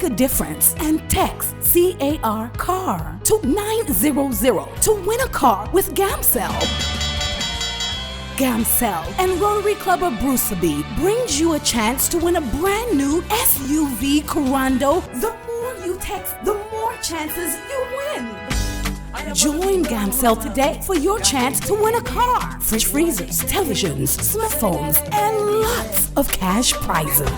a difference and text CAR to 900 to win a car with GAMCEL. GAMCEL and Rotary Club of Bruceby brings you a chance to win a brand new SUV Corando. The more you text, the more chances you win. Join GAMCEL today for your chance to win a car, fridge freezers, televisions, smartphones, and lots of cash prizes.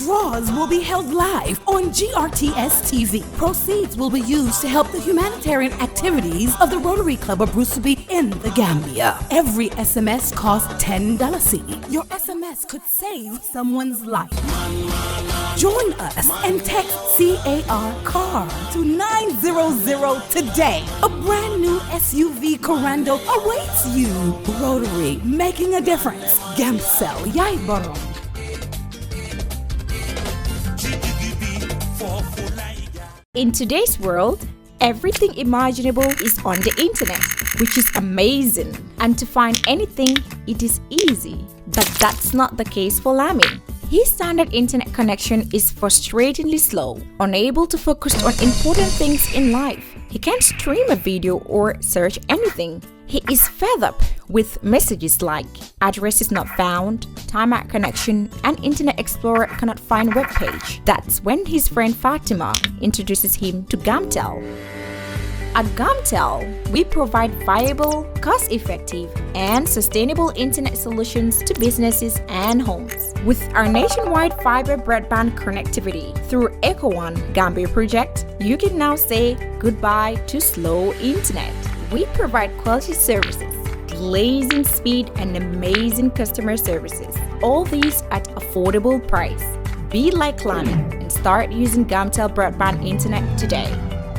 Draws will be held live on GRTS TV. Proceeds will be used to help the humanitarian activities of the Rotary Club of Bruceby in the Gambia. Every SMS costs $10. Your SMS could save someone's life. Join us and text CAR to 900 today. A brand new SUV Corando awaits you. Rotary, making a difference. GAMCEL, Yai Borom. In today's world, everything imaginable is on the internet, which is amazing. And to find anything, it is easy. But that's not the case for Lamin. His standard internet connection is frustratingly slow, unable to focus on important things in life. He can't stream a video or search anything. He is fed up with messages like address is not found, timeout connection, and Internet Explorer cannot find web page. That's when his friend Fatima introduces him to GAMCEL. At GAMCEL, we provide viable, cost-effective, and sustainable internet solutions to businesses and homes. With our nationwide fiber broadband connectivity through EcoOne Gambia project, you can now say goodbye to slow internet. We provide quality services, blazing speed, and amazing customer services. All these at affordable price. Be like Lamin and start using GAMCEL broadband internet today.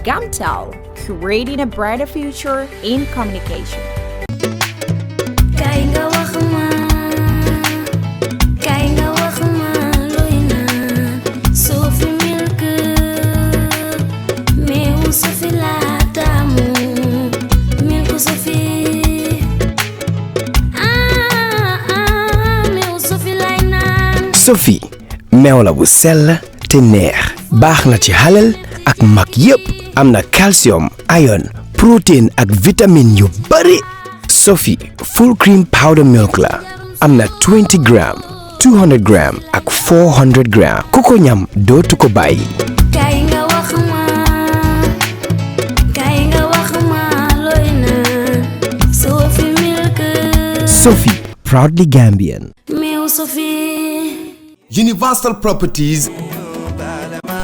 GAMCEL, creating a brighter future in communication. Sophie meew la bu sell te neex baax na ci halal ak mag yépp am na calcium, iron, protein ak vitamine yu bari. Sophie full cream powder milk la am na 20 gram, 200 gram ak 400 gram ku ko ñam dootu ko bàyyi. Sophie, proudly Gambian. Universal Properties,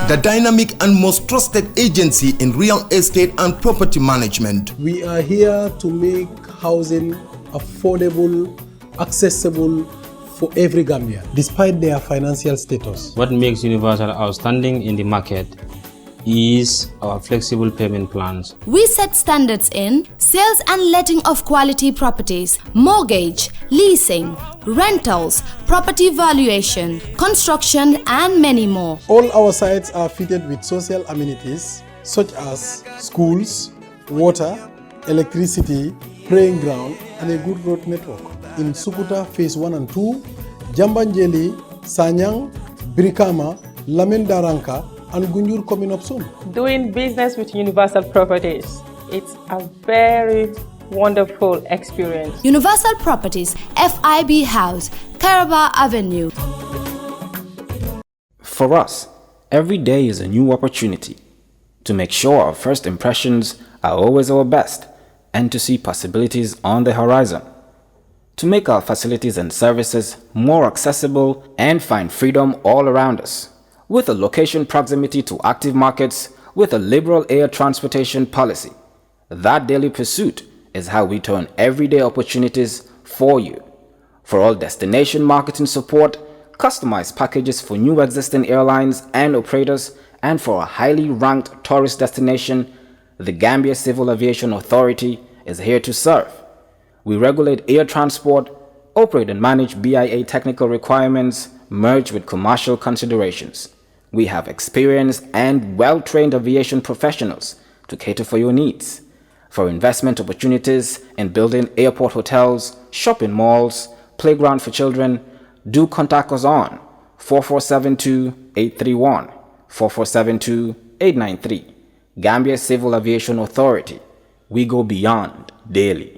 the dynamic and most trusted agency in real estate and property management. We are here to make housing affordable, accessible for every Gambian, despite their financial status. What makes Universal outstanding in the market is our flexible payment plans. We set standards in sales and letting of quality properties, mortgage, leasing, rentals, property valuation, construction, and many more. All our sites are fitted with social amenities such as schools, water, electricity, playing ground, and a good road network. In Sukuta Phase 1 and 2, Jambanjeli, Sanyang, Brikama, Lamin Daranka, and Gunjur coming up soon. Doing business with Universal Properties, it's a very wonderful experience. Universal Properties, FIB House, Caraba Avenue. For us, every day is a new opportunity to make sure our first impressions are always our best and to see possibilities on the horizon. To make our facilities and services more accessible and find freedom all around us. With a location proximity to active markets, with a liberal air transportation policy. That daily pursuit is how we turn everyday opportunities for you. For all destination marketing support, customized packages for new existing airlines and operators, and for a highly ranked tourist destination, the Gambia Civil Aviation Authority is here to serve. We regulate air transport, operate and manage BIA technical requirements, merged with commercial considerations. We have experienced and well-trained aviation professionals to cater for your needs. For investment opportunities in building airport hotels, shopping malls, playground for children, do contact us on 4472-831 4472-893. Gambia Civil Aviation Authority. We go beyond daily.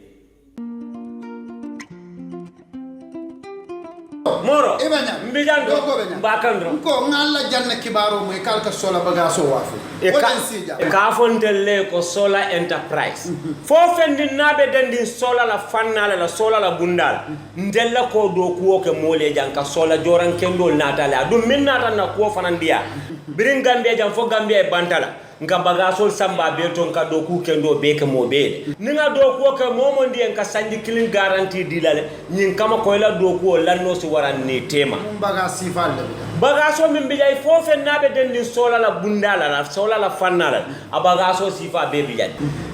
Moro mbijando bakandro ko ngalla janna kibaro moy kalka sola bagaso wafu ka fontelle ko sola enterprise fo fendi nabe dendi sola la fannala la sola la bundal ndella ko do kuwo ke mole janka sola joran kendo natala dum min nata na ko fanandiya birin Gambia jam fo Gambia e bantala nga bagasol samba beton ka do ku kendo be ke mobe ninga do ko ke momo ndi en ka sanji kilin garantie dilale nyin kama ko la do ko lanno si waran ni tema bagasi falle bagaso min bijay fofe nabe den sola la bundala la sola la fannala a bagaso sifa be bijay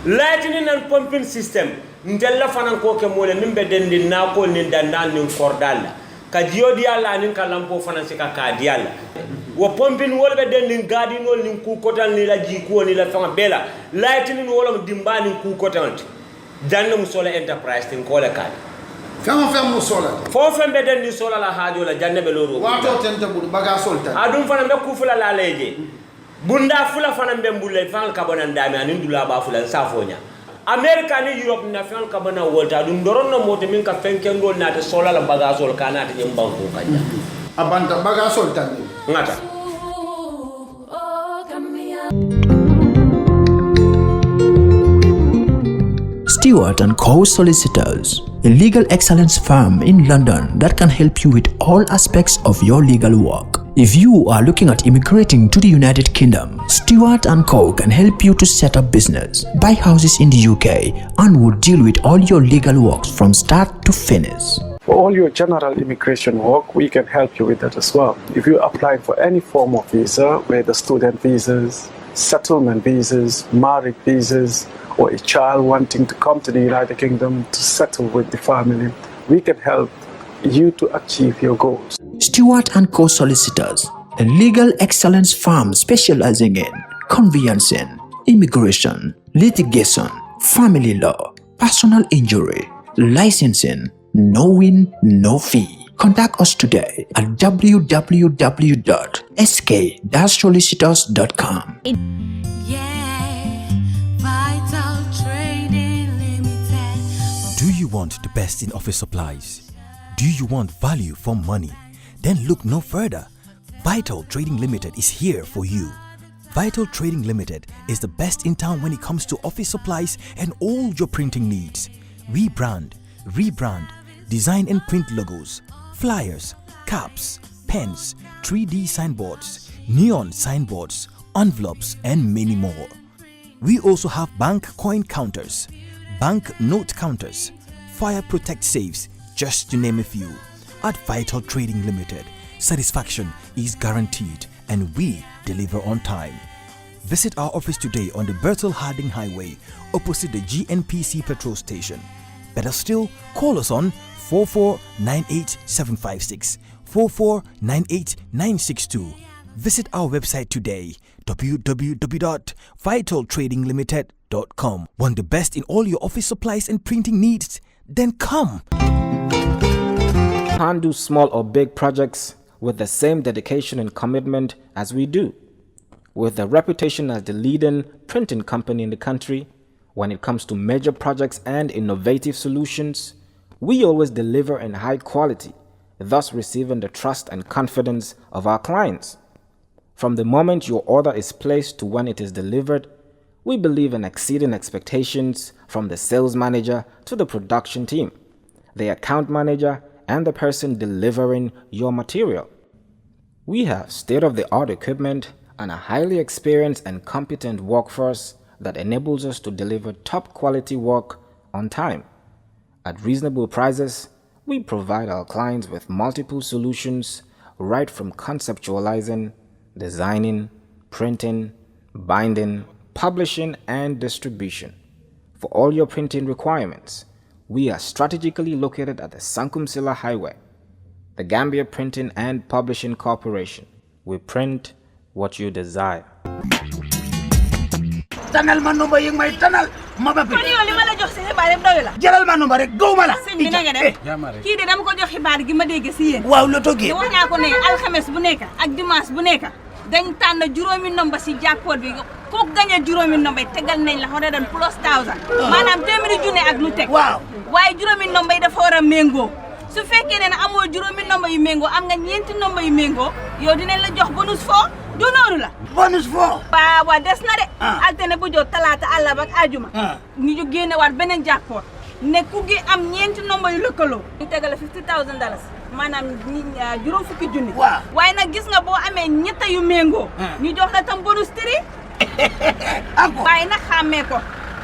lightning and pumping system ndella fanan ko ke mole nimbe den ni na ko ni dandan ni kordal ka diodi alla nin ka lampo fanan se ka diala wo pompin wolbe den nin gadinol nin ku kotal ni la jiko ni la fanga bela lightning wolom dimbani ku kotal janna mu sola enterprise tin ko la kadi fama mu sola fo fembe den ni sola la hajo la janna be loro wato tenta bud baga solta adum fana be ku fula la leje bunda fula fana be mbulle fanga kabona ndami anin dula ba fula safonya America ni Europe na fanga kabona wolta dum doronno moto min ka fenkendol na te sola la baga sol kana te nyambanko kanya abanta baga solta ngata Stewart & Co. Solicitors, a legal excellence firm in London that can help you with all aspects of your legal work. If you are looking at immigrating to the United Kingdom, Stewart & Co. can help you to set up business, buy houses in the UK, and will deal with all your legal works from start to finish. For all your general immigration work, we can help you with that as well. If you apply for any form of visa, whether student visas, settlement visas, marriage visas, or a child wanting to come to the United Kingdom to settle with the family, we can help you to achieve your goals. Stewart & Co. Solicitors, a legal excellence firm specializing in conveyancing, immigration, litigation, family law, personal injury, licensing, no win, no fee. Contact us today at www.sk-solicitors.com. Do you want the best in office supplies? Do you want value for money? Then look no further. Vital Trading Limited is here for you. Vital Trading Limited is the best in town when it comes to office supplies and all your printing needs. We brand, rebrand, design and print logos, flyers, caps, pens, 3D signboards, neon signboards, envelopes, and many more. We also have bank coin counters, bank note counters, fire protect safes, just to name a few. At Vital Trading Limited, satisfaction is guaranteed and we deliver on time. Visit our office today on the Bertel Harding Highway opposite the GNPC petrol station. Better still, call us on 4498756, 4498962. Visit our website today, www.vitaltradinglimited.com. Want the best in all your office supplies and printing needs? Then come! Can't do small or big projects with the same dedication and commitment as we do. With a reputation as the leading printing company in the country, when it comes to major projects and innovative solutions, we always deliver in high quality, thus receiving the trust and confidence of our clients. From the moment your order is placed to when it is delivered, we believe in exceeding expectations from the sales manager to the production team, the account manager, and the person delivering your material. We have state-of-the-art equipment and a highly experienced and competent workforce that enables us to deliver top quality work on time. At reasonable prices, we provide our clients with multiple solutions right from conceptualizing, designing, printing, binding, publishing, and distribution. For all your printing requirements, we are strategically located at the Sankumsila Highway, the Gambia Printing and Publishing Corporation. We print what you desire. Tanal ma number yung may tanal mababi. Kani yo lima la jox ci xibaar yeb doy la. Jëlal ma number rek gowma la. Sëñ bi na nga def. Kii de dama ko jox xibaar gi ma dégg ci yéen. Waaw la toggee. Wax naa ko ne alxames bu nekk ak dimanche bu nekk dañ tànn juróomi nomba si jackpot bi ku gagné juróomi nomba tegal nañ la 100,000 maanaam 2 junne ak lu teg waaw waaye juróomi nomba yi dafa war a méngoo su fekkee ne amoo juróomi nomba yu méngoo am nga 4 nomba yu méngoo yow dinañ la jox bonus foo du noonu la bonus foo waaw des na de altine bu jot talaata àllarba ak àjjuma ñu génne waat beneen jackpot ne ku gi am 4 nomba yu lëkkaloo ñu tegal la $50,000 maanaam juróom fukki junni waaye nag gis nga boo amee ñetta yu méngoo ñu jox la tam bonus 3 waaye nag xàmmee ko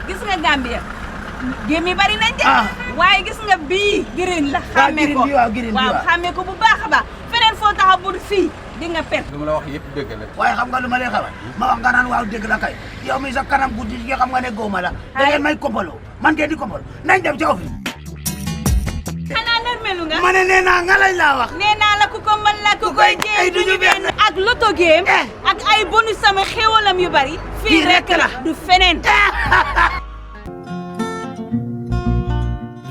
gis nga Gambia géem yi bari nañ de waaye gis nga bii green la xàmmee ko waaw xàmmee ko bu baax a baax feneen foo taxaw bu fii di nga perte lu ma la wax yëpp dëgg la waaye xam nga lu ma lay xamal ma wax nga naan waaw dëgg la kay yow mi sa kanam guddi gi xam nga ne góoma la da ngeen may kompaloo man ngeen di kompaloo nañ dem ci office xanaa nërmelu nga ma ne nee naa nga lay laa wax nee naa la ku ko mën la ku koy jéem duñu benn ak loto game ak ay bonus sama xéwalam yu bari fii rek la du feneen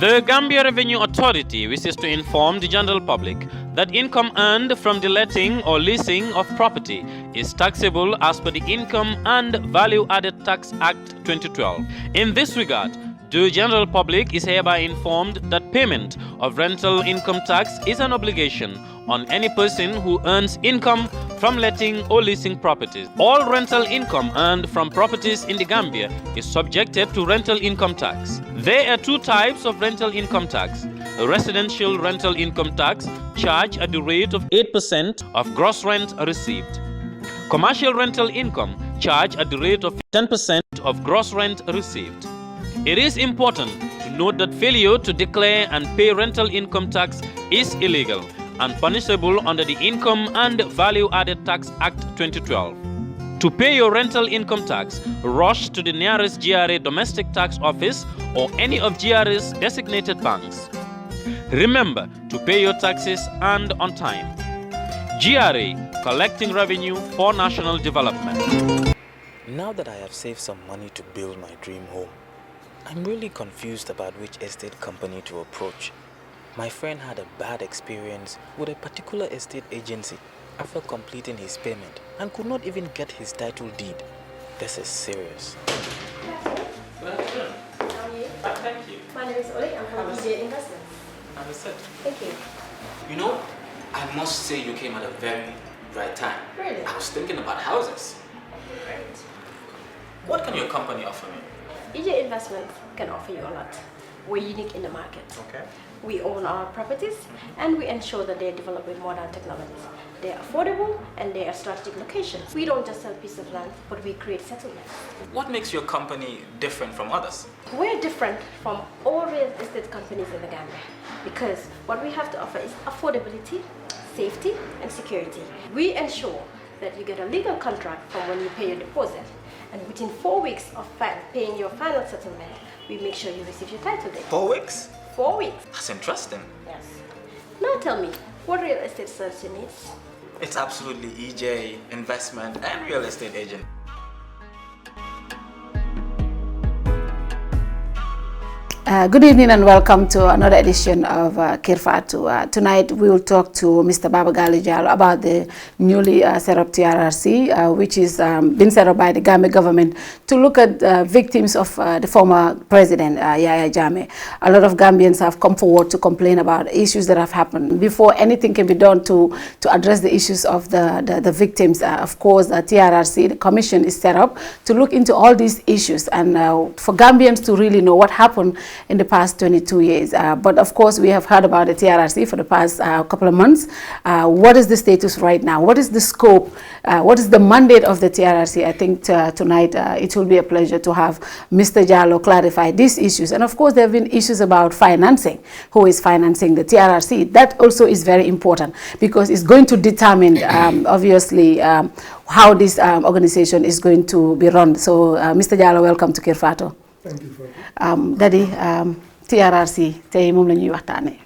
The Gambia Revenue Authority wishes to inform the general public that income earned from the letting or leasing of property is taxable as per the Income and Value Added Tax Act 2012. In this regard, the general public is hereby informed that payment of rental income tax is an obligation on any person who earns income from letting or leasing properties. All rental income earned from properties in the Gambia is subjected to rental income tax. There are 2 types of rental income tax. A residential rental income tax charged at the rate of 8% of gross rent received. Commercial rental income charged at the rate of 10% of gross rent received. It is important to note that failure to declare and pay rental income tax is illegal and punishable under the Income and Value Added Tax Act 2012. To pay your rental income tax, rush to the nearest GRA domestic tax office or any of GRA's designated banks. Remember to pay your taxes and on time. GRA, collecting revenue for national development. Now that I have saved some money to build my dream home, I'm really confused about which estate company to approach. My friend had a bad experience with a particular estate agency after completing his payment and could not even get his title deed. This is serious. Good afternoon. How are you? Thank you. My name is Oli. I'm from EJ Investments. Understood. Thank you. You know, I must say you came at a very right time. Really? I was thinking about houses. Right. What can your company offer me? EJ Investments can offer you a lot. We're unique in the market. Okay. We own our properties and we ensure that they're developed with modern technologies. They're affordable and they are strategic locations. We don't just sell pieces of land, but we create settlements. What makes your company different from others? We're different from all real estate companies in the Gambia because what we have to offer is affordability, safety, and security. We ensure that you get a legal contract from when you pay your deposit, and within 4 weeks of paying your final settlement, we make sure you receive your title deed. 4 weeks? 4 weeks. That's interesting. Yes. Now tell me, what real estate service you need? It's absolutely EJ, investment, and real estate agent. Good evening and welcome to another edition of Kerr Fatou. Tonight we will talk to Mr. GALLEH about the newly set up TRRC, which is been set up by the Gambia government to look at victims of the former president, Yaya Jammeh. A lot of Gambians have come forward to complain about issues that have happened. Before anything can be done to address the issues of the victims, of course, the TRRC, the commission is set up to look into all these issues and for Gambians to really know what happened in the past 22 years. But of course, we have heard about the TRRC for the past couple of months. What is the status right now? What is the scope? What is the mandate of the TRRC? I think tonight it will be a pleasure to have Mr. Jallow clarify these issues. And of course, there have been issues about financing. Who is financing the TRRC? That also is very important because it's going to determine, obviously, how this organization is going to be run. So, Mr. Jallow, welcome to Kerr Fatou. Thank you, Fatou. Daddy, TRRC, tey moom la ñuy waxtaanee.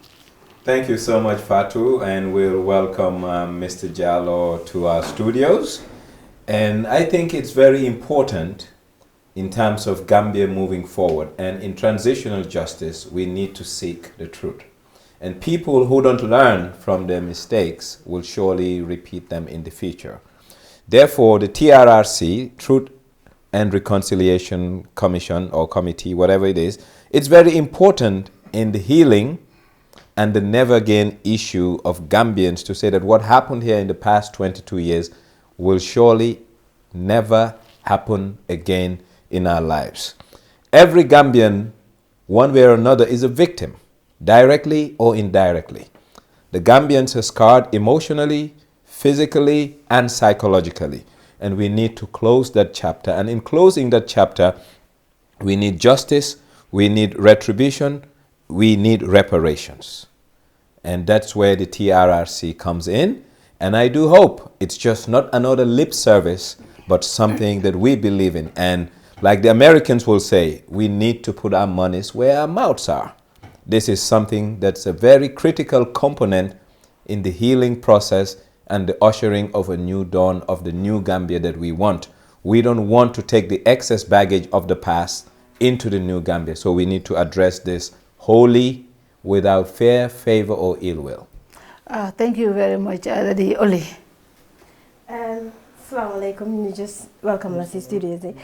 Thank you so much, Fatou, and we'll welcome Mr. Jallow to our studios. And I think it's very important in terms of Gambia moving forward. And in transitional justice, we need to seek the truth. And people who don't learn from their mistakes will surely repeat them in the future. Therefore, the TRRC, Truth and Reconciliation Commission or Committee, whatever it is, it's very important in the healing and the never again issue of Gambians to say that what happened here in the past 22 years will surely never happen again in our lives. Every Gambian, one way or another, is a victim, directly or indirectly. The Gambians are scarred emotionally, physically, and psychologically. And we need to close that chapter. And in closing that chapter, we need justice, we need retribution, we need reparations. And that's where the TRRC comes in. And I do hope it's just not another lip service, but something that we believe in. And like the Americans will say, we need to put our monies where our mouths are. This is something that's a very critical component in the healing process and the ushering of a new dawn of the new Gambia that we want. We don't want to take the excess baggage of the past into the new Gambia. So we need to address this wholly, without fear, favor, or ill will. Thank you very much, Lady Oli. Assalamu alaikum, ñu just welcome la ci studio yi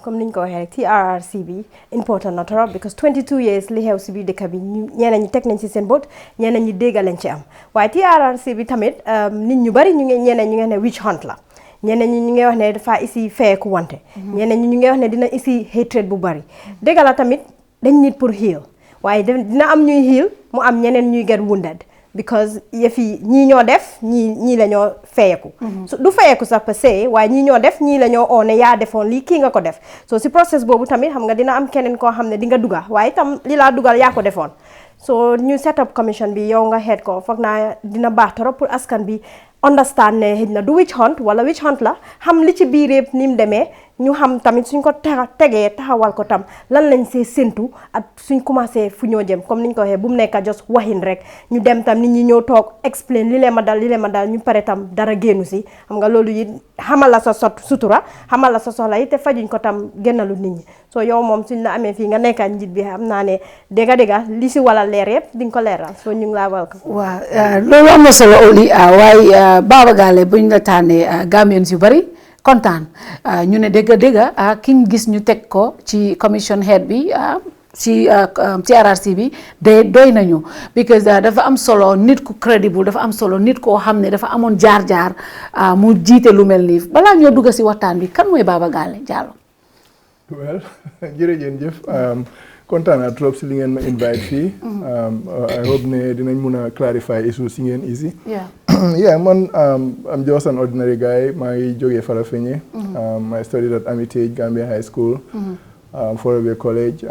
comme niñ ko waxee rek TRRC bi important na trop because 22 years li xew ci biir dëkk bi ñeneen ñi teg nañ ci seen bot ñeneen ñi dégg lañ ci am waaye TRRC bi tamit nit ñu bari ñu ngi ñeneen ñu ngi ne witch hunt la ñeneen ñi ñu ngi wax ne dafa isi feeku wante ñeneen ñi ñu ngi wax ne dina isi hatred bu bari dégg la tamit dañ nit pour heal waaye dina am ñuy heal mu am ñeneen ñuy get wounded because yëfi ñii ñoo def ñii la ñoo feyeku du feyeku sax per se waaye ñii ñoo def ñii la ñoo oone yaa defoon lii kii nga ko def so si process boobu tamit xam nga dina am keneen koo xam ne di nga duga waaye tam li laa dugal yaa ko defoon so ñu set up commission bi yow nga head ko foog naa dina baax trop pour askan bi understand ne xëy na du witch hunt wala witch hunt la xam li ci biir yëpp ni mu demee ñu xam tamit suñ ko tegee taxawal ko tam lan lañ see séntu ak suñ commencé fu ñoo jëm comme niñ ko waxee bu mu nekk just waxin rek ñu dem tam nit ñi ñëw toog explain li leen ma dal ñu pare tam dara génnu si xam nga loolu it xamal la sa sutura xamal la sa soxla yi te fajuñ ko tam génnalu nit ñi so yow moom suñ la amee fii nga nekka njiit bi xam naa ne dégga li si wala leer yëpp di nga ko leeral so ñu ngi laa welcome. waaw loolu am na solo Oli waaye Baba Galleh buñ la tànnee Gambians yu bari kontaan ñu ne dégg kiñ gis ñu teg ko ci commission head bi ci TRRC bi doy nañu because dafa am solo nit ku credible dafa am solo nit koo xam ne dafa amoon jaar-jaar mu jiite lu mel nii balaa ñoo dugg si waxtaan bi kan mooy Baba Galleh Jallow. well jërëjëf kontaan naa trop si li ngeen ma invite fii I hope ne dinañ mun a clarify issue si ngeen easy. Yeah, man, I'm just an ordinary guy. My joge Farafenye. I studied at Armitage Gambia High School, Foraway College.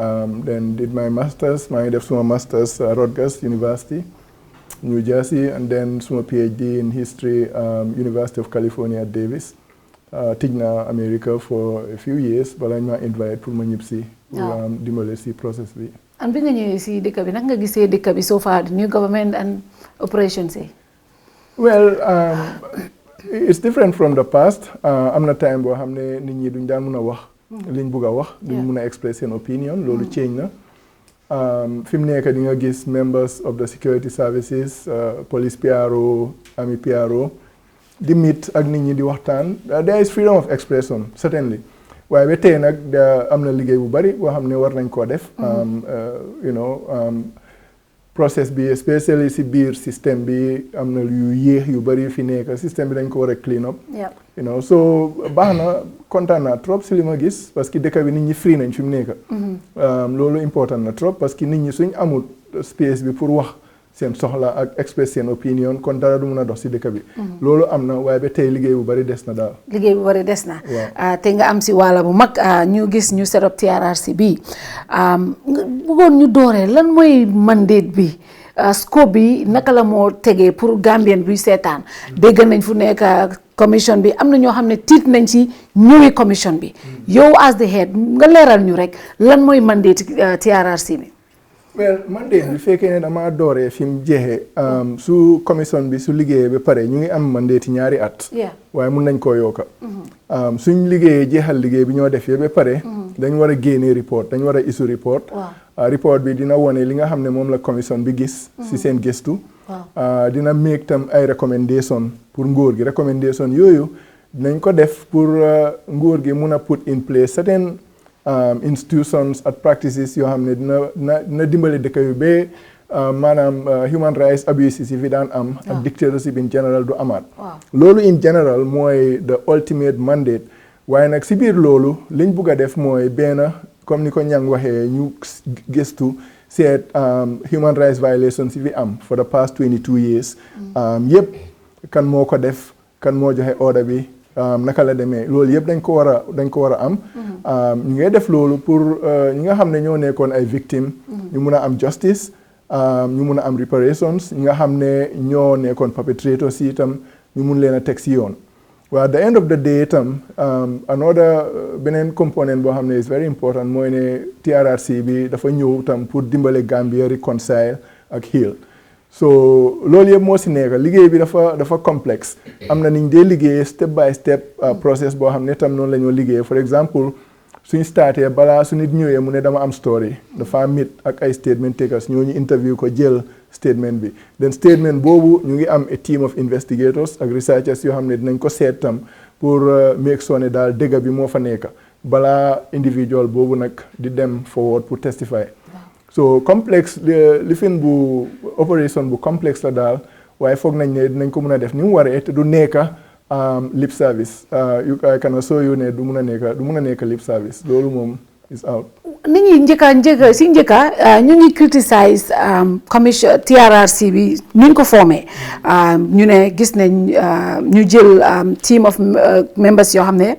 Then did my masters. I did my masters at Rutgers University, New Jersey, and then my PhD in history, University of California at Davis. Tigna America for a few years, but I'm not invited to my NIPSI demolition process. And bi nga ñëwee si dëkk bi nag nga gisee dëkk bi so far the new government and operations. Well, it's different from the past. Am na time boo xam ne nit ñi duñ daan mun a wax liñ bugg a wax duñ mun a express seen opinion loolu change na fi mu nekk di nga gis members of the security services police PRO army PRO di meet ak nit ñi di waxtaan there is freedom of expression certainly waaye ba tey nag am na liggéey bu bari boo xam ne war nañ koo def process bi especially si biir système bi am na yu yéex yu bari fi nekk système bi dañ ko war a clean up so baax na kontaan naa trop si li ma gis parce que dëkk bi nit ñi free nañ fi mu nekk loolu important na trop parce que nit ñi suñ amul space bi pour wax seen soxla ak express seen opinion kon dara du mun a dox si dëkk bi loolu am na waaye ba tey liggéey bu bari des na daal liggéey bu bari des na te nga am si wàlla bu mag ñu gis ñu set up TRRC bi bëggoon ñu dooree lan mooy mandate bi scope bi naka la moo tegee pour Gambien buy seetaan dégg nañ fu nekk commission bi am na ñoo xam ne tiit nañ ci ñëwi commission bi yow as the head nga leeral ñu rek lan mooy mandate TRRC bi. well mandate bi fekkee ne dama dooree fi mu jeexee su commission bi su liggéeyee ba pare ñu ngi am mandate ñaari at waaye mun nañ koo yokka suñ liggéeyee jeexal liggéey bi ñoo def ba pare dañ war a génnee report dañ war a issue report report bi dina wone li nga xam ne moom la commission bi gis si seen gëstu dina make tam ay recommendation pour nguur gi recommendation yooyu nañ ko def pour nguur gi mun a put in place certain institutions and practices yoo xam ne dina dimbali dëkk yu ba maanaam human rights abuses yi fi daan am ak dictatorship in general du amaat loolu in general mooy the ultimate mandate waaye nag si biir loolu liñ bugg a def mooy benn comme ni ko ñang waxee ñu gëstu seet human rights violations yi fi am for the past 22 years yëpp kan moo ko def kan moo joxe order bi naka la demee loolu yëpp dañ ko war a am ñu ngay def loolu pour ñi nga xam ne ñoo nekkoon ay victimes ñu mun a am justice ñu mun a am reparations ñi nga xam ne ñoo nekkoon perpetrators yi itam ñu mun leen a teg si yoon waaw at the end of the day itam another beneen component boo xam ne is very important mooy ne TRRC bi dafa ñëw itam pour dimbale Gambia reconcile ak heal so loolu yëpp moo si nekk liggéey bi dafa complexe am na niñ dee liggéey step by step process boo xam ne tam noonu la ñoo liggéey for example suñ startee balaa su nit ñëwee mu ne dama am story dafa meet ak ay statement takers ñooñu interview ko jël statement bi then statement boobu ñu ngi am a team of investigators ak researchers yoo xam ne dinañ ko seet tam pour make sure ne daal dëgg bi moo fa nekk balaa individual boobu nag di dem forward pour testify so complexe lifin bu opération bu complexe la daal waaye foog nañ ne dinañ ko mun a def ni mu waree te du nekk lip service I can assure you ne du mun a nekk lip service loolu moom is out. nit ñi njëkka ñu ngi criticize commission TRRC bi ñu ko formé ñu ne gis nañ ñu jël team of members yoo xam ne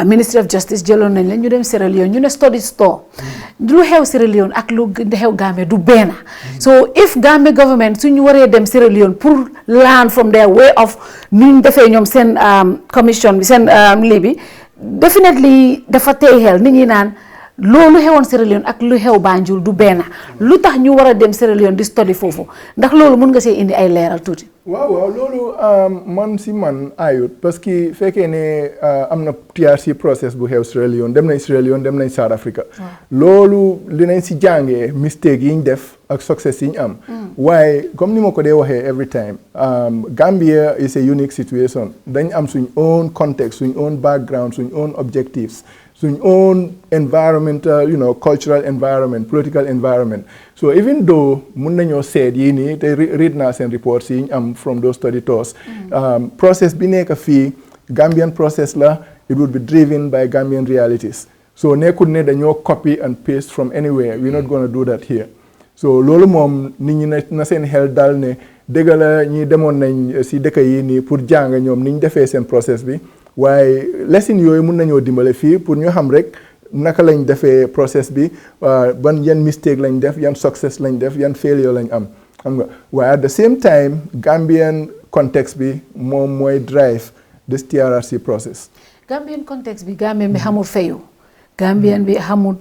Ministry of Justice jëloon nañ leen ñu dem Sierra Leone ñu ne study store lu xew Sierra Leone ak lu xew Gambia du benn so if Gambia government suñu waree dem Sierra Leone pour learn from their way of nuñ defee ñoom seen commission bi seen lii bi definitely dafa tey xel nit ñi naan loolu xewoon Sierra Leone ak lu xew Banjul du benn lu tax ñu war a dem Sierra Leone di study foofu ndax loolu mun nga see indi ay leeral tuuti. waaw loolu man ayut parce que fekkee ne am na TRC process bu xew Sierra Leone dem nañ South Africa. loolu dinañ si jàngee mistake yi ñu def ak success yi ñu am. waaye comme ni ma ko dee waxee every time Gambia is a unique situation dañ am suñ own context suñ own background suñ own objectives. suñ own environmental cultural environment political environment so even though mun nañoo seet yii nii te read naa seen reports yi ñu am from those study tours process bi nekk fii Gambian process la it would be driven by Gambian realities so nekkul ne dañoo copy and paste from anywhere we're not going to do that here so loolu moom nit ñi na seen xel dal ne dëgg la ñi demoon nañ si dëkk yi nii pour jàng ñoom ni ñu defee seen process bi waaye lesson yooyu mun nañoo dimbale fii pour ñu xam rek naka lañ defee process bi ban yan mistake lañ def yan success lañ def yan failure lañ am xam nga waaye at the same time Gambian context bi moom mooy drive this TRRC process. Gambian context bi Gambien bi xamul fayu Gambien bi xamul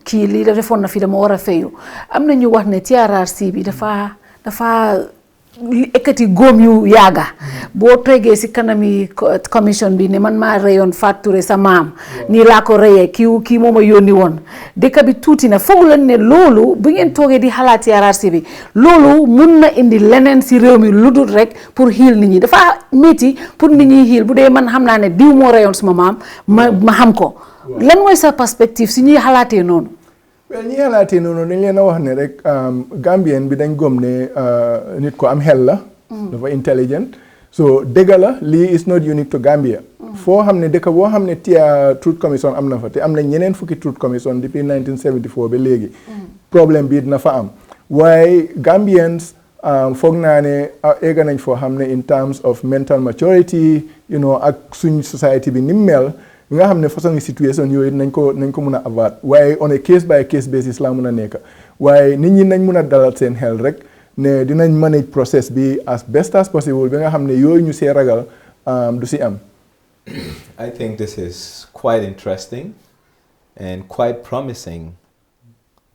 kii lii defoon na fi dama war a fayu am na ñu wax ne TRRC bi dafa ekkati góom yu yaaga boo toogee si kanami commission bi ne man maa reyoon Fatou Touré sa maam nii laa ko reyee kii moom a yónni woon dëkk bi tuuti na foog leen ne loolu bu ngeen toogee di xalaat TRRC bi loolu mun na indi leneen si réew mi lu dul rek pour xiil nit ñi dafa métti pour nit ñi xiil bu dee man xam naa ne diw moo reyoon suma maam ma xam ko lan mooy sa perspective si ñuy xalaatee noonu. well ñi xalaatee noonu dañ leen a wax ne rek Gambien bi dañ gëm ne nit ko am xel la dafa intelligent so dëgg la lii is not unique to Gambia foo xam ne dëkk boo xam ne Truth Commission am na fa te am na ñeneen fukki Truth Commission depuis 1974 ba léegi problème bi dina fa am waaye Gambians foog naa ne egga nañ foo xam ne in terms of mental maturity ak suñ society bi ni mu mel nga xam ne façon situation yooyu nañ ko mun a avaat waaye on a case by case basis laa mun a nekk waaye nit ñi nañ mun a dalal seen xel rek ne dinañ manage process bi as best as possible bi nga xam ne yooyu ñu see ragal du si am. I think this is quite interesting and quite promising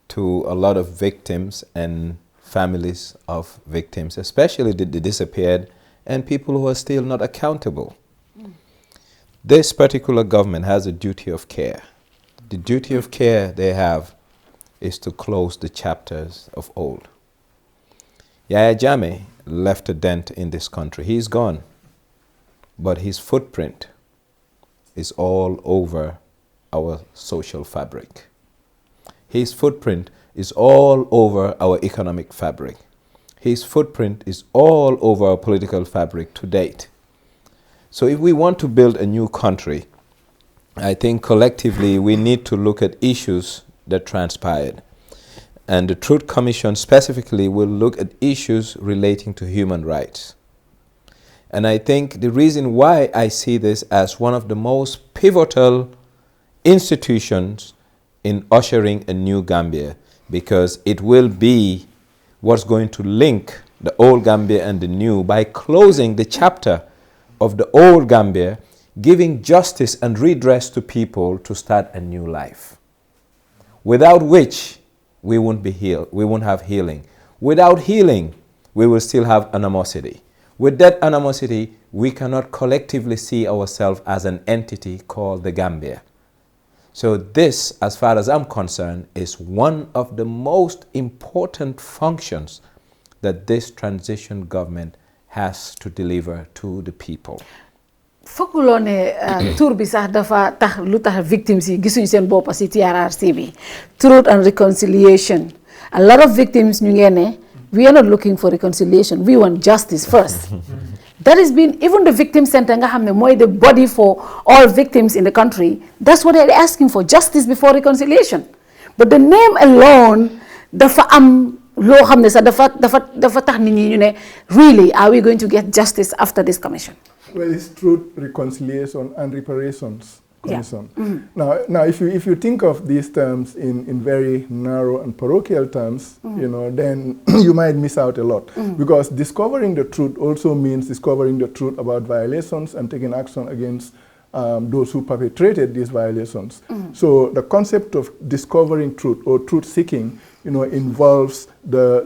to a lot of victims and families of victims, especially the disappeared and people who are still not accountable. This particular government has a duty of care. The duty of care they have is to close the chapters of old. Yahya Jammeh left a dent in this country. He's gone. But his footprint is all over our social fabric. His footprint is all over our economic fabric. His footprint is all over our political fabric to date. So if we want to build a new country, I think collectively we need to look at issues that transpired. And the Truth Commission specifically will look at issues relating to human rights. And I think the reason why I see this as one of the most pivotal institutions in ushering a new Gambia, because it will be what's going to link the old Gambia and the new by closing the chapter of the old Gambia, giving justice and redress to people to start a new life. Without which we won't be healed, we won't have healing. Without healing, we will still have animosity. With that animosity, we cannot collectively see ourselves as an entity called the Gambia. So this, as far as I'm concerned, is one of the most important functions that this transition government has to deliver to the people. Fokuloo ne tour bi sax dafa tax lu tax victims yi gisuñ seen bopp ci TRRC bi. Truth and reconciliation. A lot of victims ñu ngeen ne we are not looking for reconciliation, we want justice first. That has been, even the victim center nga xamne moy the body for all victims in the country, that's what they're asking for, justice before reconciliation. But the name alone dafa am lo xamne sa dafa tax nit ñi ñu ne really are we going to get justice after this commission? Well, it's Truth, Reconciliation and Reparations Commission. Yeah. Now, if you think of these terms in very narrow and parochial terms, you know, then you might miss out a lot, because discovering the truth also means discovering the truth about violations and taking action against those who perpetrated these violations. So the concept of discovering truth or truth seeking, you know, involves the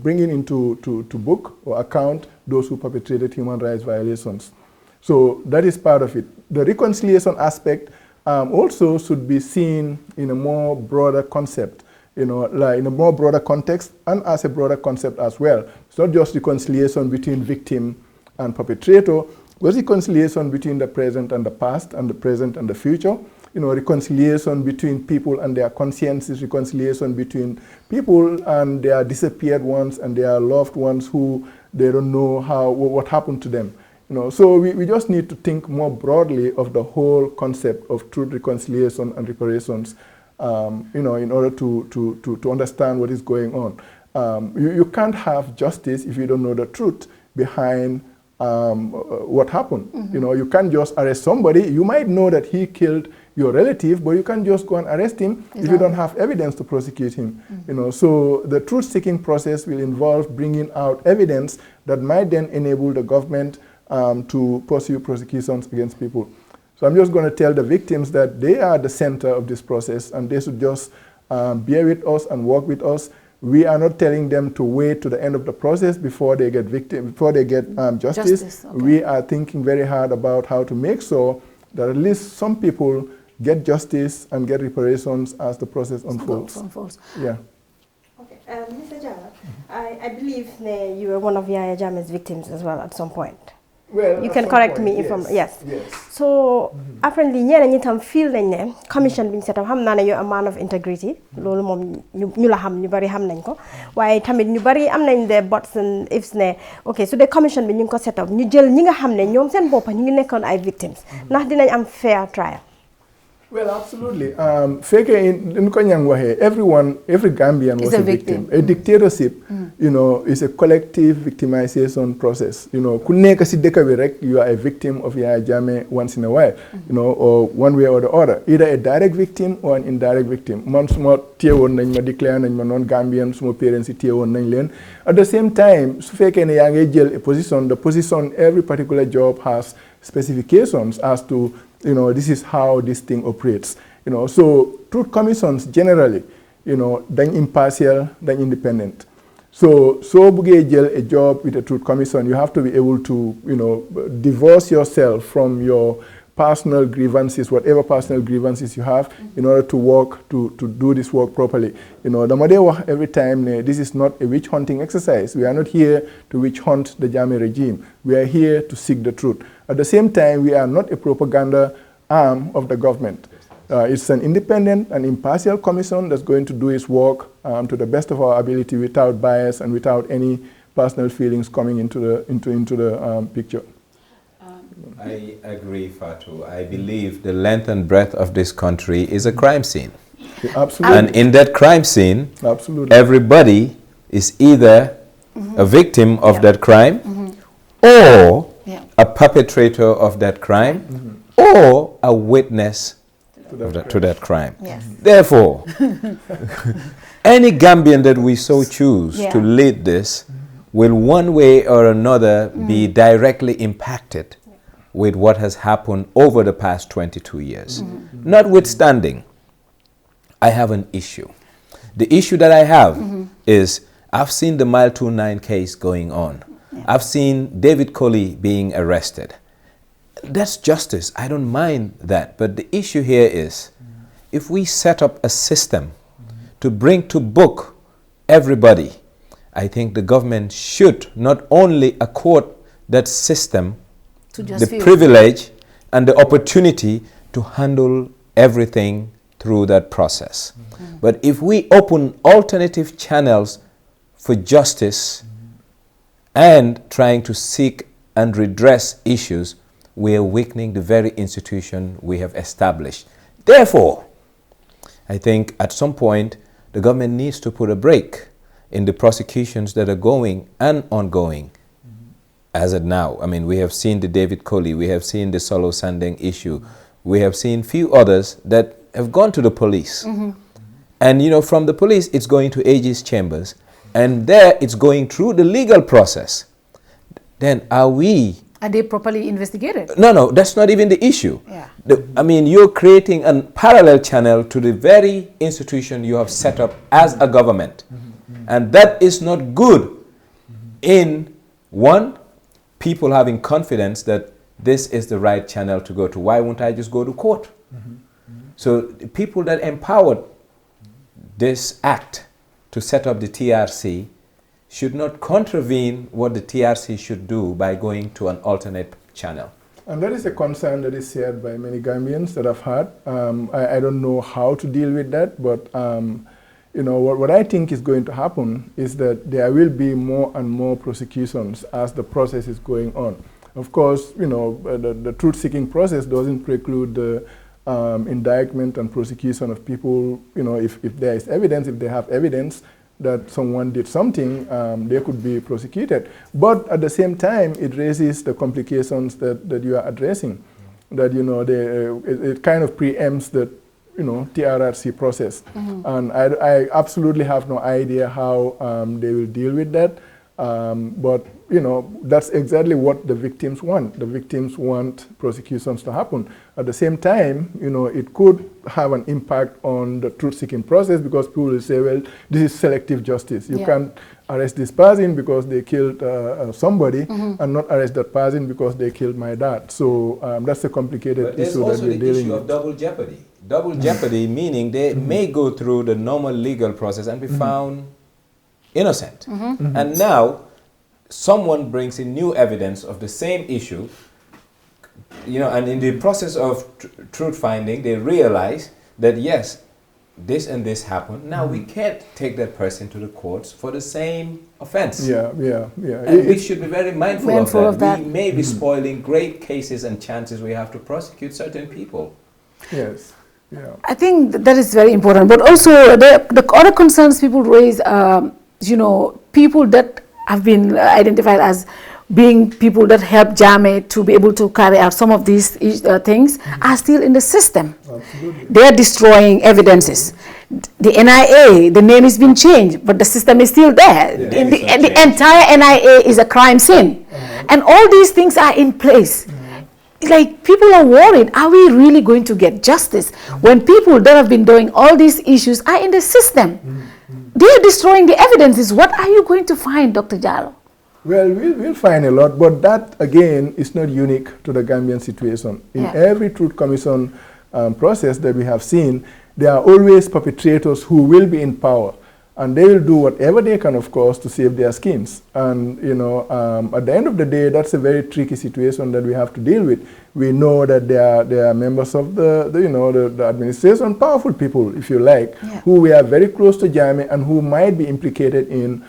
bringing into book or account those who perpetrated human rights violations. So that is part of it. The reconciliation aspect also should be seen in a more broader concept, you know, like in a more broader context and as a broader concept as well. It's not just reconciliation between victim and perpetrator, but reconciliation between the present and the past and the present and the future. You know, reconciliation between people and their consciences, reconciliation between people and their disappeared ones and their loved ones who they don't know what happened to them. You know, so we just need to think more broadly of the whole concept of truth, reconciliation, and reparations, you know, in order to understand what is going on. You can't have justice if you don't know the truth behind what happened. You know, you can't just arrest somebody. You might know that he killed your relative, but you can't just go and arrest him if you don't have evidence to prosecute him. You know, so the truth-seeking process will involve bringing out evidence that might then enable the government to pursue prosecutions against people. So I'm just going to tell the victims that they are the center of this process and they should just bear with us and work with us. We are not telling them to wait to the end of the process before they get justice. Okay. We are thinking very hard about how to make sure that at least some people get justice and get reparations as the process unfolds. Yeah. Okay. Mr. Jallow, I believe you were one of Yaya Jammeh's victims as well at some point. Well, you can correct me if I'm yes. So apparently ñeneen ñi tam feel nañ ne commission bi ñu setam xam naa ne you're a man of integrity loolu moom ñu la xam ñu bari xam nañ ko waaye tamit ñu bari am nañ the buts and ifs ne ok so the commission bi ñu ngi ko set up ñu jël ñi nga xam ne ñoom seen boppa ñu ngi nekkoon ay victims ndax dinañ am fair trial. Well, absolutely. Every Gambian was a victim. A dictatorship, you know, is a collective victimization process. You know, you are a victim of Yaya Jammeh once in a while, you know, or one way or the other. Either a direct victim or an indirect victim. Non-Gambian, small parents, at the same time, the position, every particular job has specifications as to, you know, this is how this thing operates. You know, so truth commissions generally, you know, they're impartial, they're independent. So a job with a truth commission, you have to be able to, you know, divorce yourself from your personal grievances, whatever personal grievances you have, in order to work, to do this work properly. The Madewa every time, this is not a witch hunting exercise. We are not here to witch hunt the Jammeh regime. We are here to seek the truth. At the same time, we are not a propaganda arm of the government. It's an independent and impartial commission that's going to do its work to the best of our ability without bias and without any personal feelings coming into the picture. I agree, Fatou. I believe the length and breadth of this country is a crime scene. Yeah, absolutely. And in that crime scene, absolutely, everybody is either a victim of that crime or a perpetrator of that crime or a witness to that crime. Yes. Therefore, any Gambian that we so choose to lead this will one way or another be directly impacted with what has happened over the past 22 years. Notwithstanding, I have an issue. The issue that I have is I've seen the Mile 29 case going on. I've seen David Colley being arrested. That's justice. I don't mind that. But the issue here is if we set up a system to bring to book everybody, I think the government should not only accord that system the privilege and the opportunity to handle everything through that process. But if we open alternative channels for justice and trying to seek and redress issues, we are weakening the very institution we have established. Therefore, I think at some point the government needs to put a break in the prosecutions that are going and ongoing as of now. I mean, we have seen the David Colley, we have seen the Solo Sandeng issue, we have seen few others that have gone to the police. And from the police, it's going to AG's chambers, and there it's going through the legal process. Then are they properly investigated? No, that's not even the issue. Yeah. I mean, you're creating a parallel channel to the very institution you have set up as a government. And that is not good in, one, people having confidence that this is the right channel to go to. Why won't I just go to court? So the people that empowered this act to set up the TRC should not contravene what the TRC should do by going to an alternate channel. And that is a concern that is shared by many Gambians that I've had. I don't know how to deal with that, but what I think is going to happen is that there will be more and more prosecutions as the process is going on. Of course, the truth-seeking process doesn't preclude the indictment and prosecution of people. If there is evidence, if they have evidence that someone did something, they could be prosecuted. But at the same time, it raises the complications that you are addressing. That it kind of preempts the TRRC process, and I absolutely have no idea how they will deal with that. But that's exactly what the victims want. The victims want prosecutions to happen. At the same time, it could have an impact on the truth-seeking process, because people will say, well, this is selective justice. You can't arrest this person because they killed somebody and not arrest that person because they killed my dad. So that's a complicated issue that we're dealing with. There's also the issue of double jeopardy. Double jeopardy meaning they may go through the normal legal process and be found innocent. And now someone brings in new evidence of the same issue, and in the process of truth finding, they realize that yes, this and this happened. Now we can't take that person to the courts for the same offense. Yeah. And we should be very mindful of that. We may be spoiling great cases and chances we have to prosecute certain people. Yes. Yeah. I think that is very important. But also the other concerns people raise, people that have been identified as being people that help Jammeh to be able to carry out some of these things are still in the system. Absolutely. They are destroying evidences. The NIA, the name has been changed, but the system is still there. The entire NIA is a crime scene. And all these things are in place. Like, people are worried, are we really going to get justice when people that have been doing all these issues are in the system? They're destroying the evidences. What are you going to find, Dr. Jallow? Well, we'll find a lot, but that, again, is not unique to the Gambian situation. In every Truth Commission process that we have seen, there are always perpetrators who will be in power, and they will do whatever they can, of course, to save their skins. And, you know, at the end of the day, that's a very tricky situation that we have to deal with. We know that there are members of the administration, powerful people, if you like, who we are very close to Jammeh and who might be implicated in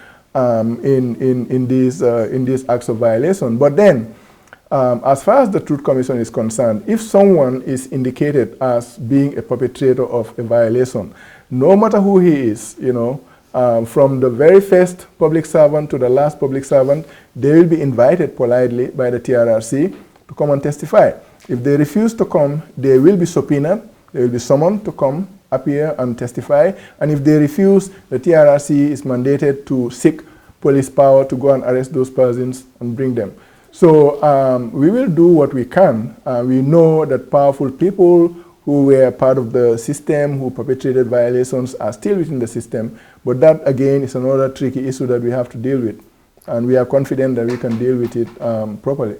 these acts of violation. But then, as far as the Truth Commission is concerned, if someone is indicated as being a perpetrator of a violation, no matter who he is, you know, from the very first public servant to the last public servant, they will be invited politely by the TRRC to come and testify. If they refuse to come, they will be subpoenaed, they will be summoned to come, appear and testify, and if they refuse, the TRRC is mandated to seek police power to go and arrest those persons and bring them. So we will do what we can. We know that powerful people who were part of the system, who perpetrated violations, are still within the system, but that again is another tricky issue that we have to deal with, and we are confident that we can deal with it properly.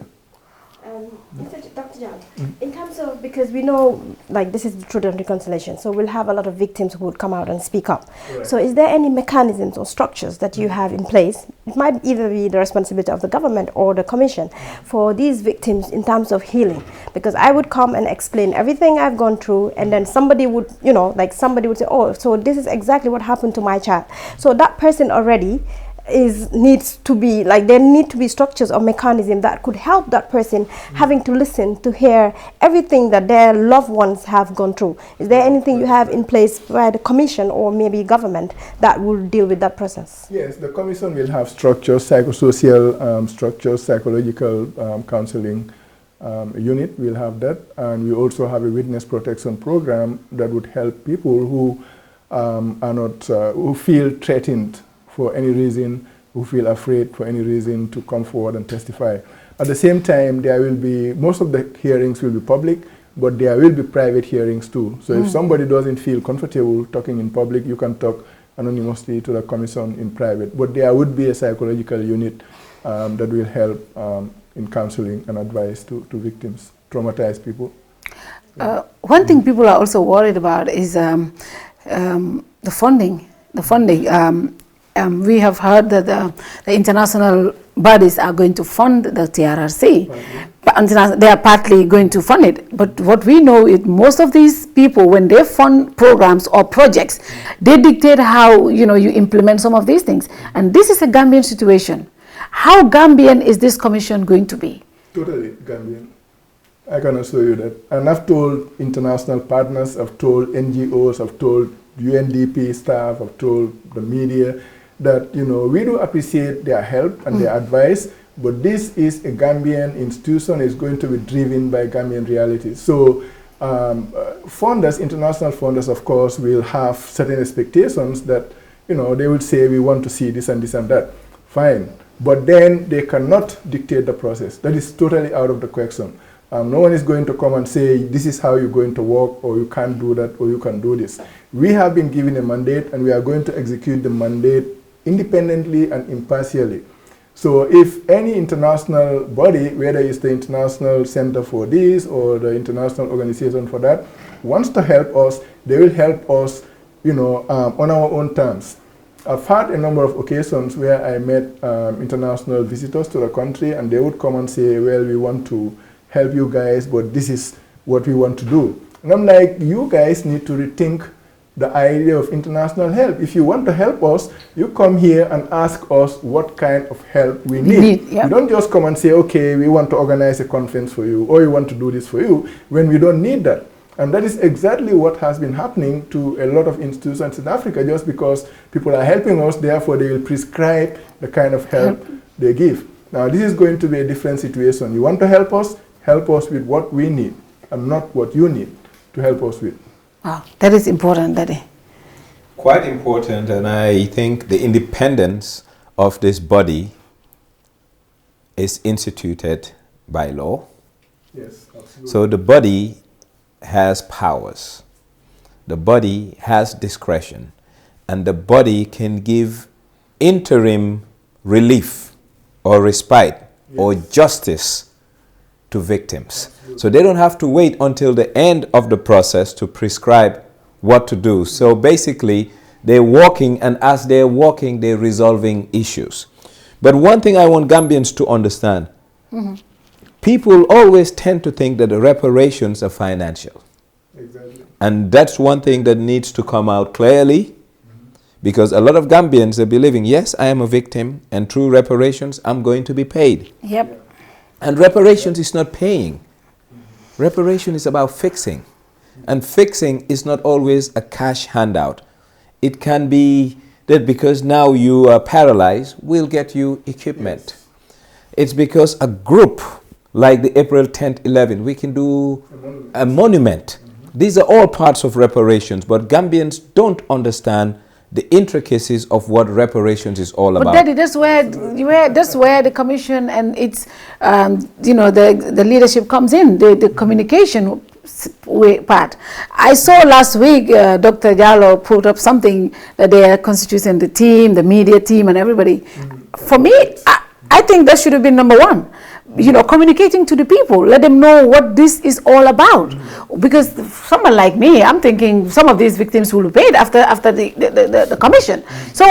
Dr. John, in terms of, because we know, like, this is the Truth and Reconciliation, so we'll have a lot of victims who would come out and speak up. Right. So is there any mechanisms or structures that you have in place? It might either be the responsibility of the government or the commission for these victims in terms of healing. Because I would come and explain everything I've gone through, and then somebody would, you know, like somebody would say, oh, so this is exactly what happened to my child. So that person already needs to be, like, there need to be structures or mechanisms that could help that person having to listen to hear everything that their loved ones have gone through. Is there anything you have in place by the commission or maybe government that will deal with that process? Yes, the commission will have structures, psychosocial structures, psychological counseling unit. We'll have that, and we also have a witness protection program that would help people who are not, who feel threatened for any reason, who feel afraid for any reason, to come forward and testify. At the same time, there will be, most of the hearings will be public, but there will be private hearings too. So if somebody doesn't feel comfortable talking in public, you can talk anonymously to the commission in private. But there would be a psychological unit that will help in counseling and advice to victims, traumatized people. One thing people are also worried about is the funding. We have heard that the international bodies are going to fund the TRRC. They are partly going to fund it. But what we know is most of these people, when they fund programs or projects, they dictate how, you know, you implement some of these things. And this is a Gambian situation. How Gambian is this commission going to be? Totally Gambian. I can assure you that. And I've told international partners, I've told NGOs, I've told UNDP staff, I've told the media, that, you know, we do appreciate their help and their advice, but this is a Gambian institution, is going to be driven by Gambian realities. So funders, international funders, of course, will have certain expectations that, you know, they will say, we want to see this and this and that. Fine. But then they cannot dictate the process. That is totally out of the question. No one is going to come and say, this is how you're going to work, or you can't do that, or you can do this. We have been given a mandate, and we are going to execute the mandate independently and impartially. So if any international body, whether it's the International Center for this or the International Organization for that, wants to help us, they will help us, you know, on our own terms. I've had a number of occasions where I met international visitors to the country, and they would come and say, well, we want to help you guys, but this is what we want to do. And I'm like, you guys need to rethink the idea of international help. If you want to help us, you come here and ask us what kind of help we need. You don't just come and say, okay, we want to organize a conference for you, or we want to do this for you, when we don't need that. And that is exactly what has been happening to a lot of institutions in Africa. Just because people are helping us, therefore they will prescribe the kind of help they give. Now this is going to be a different situation. You want to help us with what we need, and not what you need to help us with. Wow, that is important, Daddy. Quite important, and I think the independence of this body is instituted by law. Yes, absolutely. So the body has powers. The body has discretion, and the body can give interim relief or respite or justice to victims. So they don't have to wait until the end of the process to prescribe what to do. So basically, they're walking, and as they're walking, they're resolving issues. But one thing I want Gambians to understand, people always tend to think that the reparations are financial. Exactly. And that's one thing that needs to come out clearly, because a lot of Gambians are believing, yes, I am a victim, and through reparations, I'm going to be paid. Yep. And reparations is not paying. Reparation is about fixing. And fixing is not always a cash handout. It can be that because now you are paralyzed, we'll get you equipment. Yes. It's because a group like the April 10th, 11th, we can do a monument. These are all parts of reparations, but Gambians don't understand the intricacies of what reparations is all about. But Daddy, that's where the commission and its, the leadership comes in, the communication part. I saw last week Dr. Jallow put up something that they are constituting the team, the media team, and everybody. For me, I think that should have been number one. Communicating to the people, let them know what this is all about. Because someone like me, I'm thinking some of these victims will be paid after the commission. So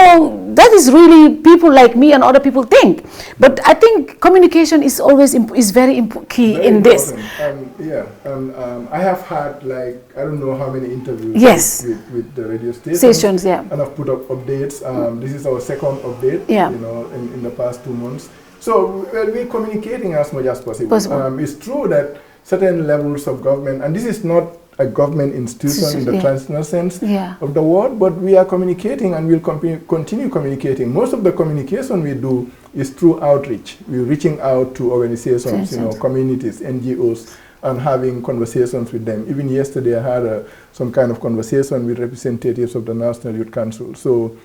that is really people like me and other people think. But I think communication is always very key in this. I have had I don't know how many interviews with the radio stations, and I've put up updates. This is our second update, in the past 2 months. So we're communicating as much as possible. It's true that certain levels of government, and this is not a government institution in the traditional sense of the word, but we are communicating and we'll continue communicating. Most of the communication we do is through outreach. We're reaching out to organizations, communities, NGOs, and having conversations with them. Even yesterday I had some kind of conversation with representatives of the National Youth Council. So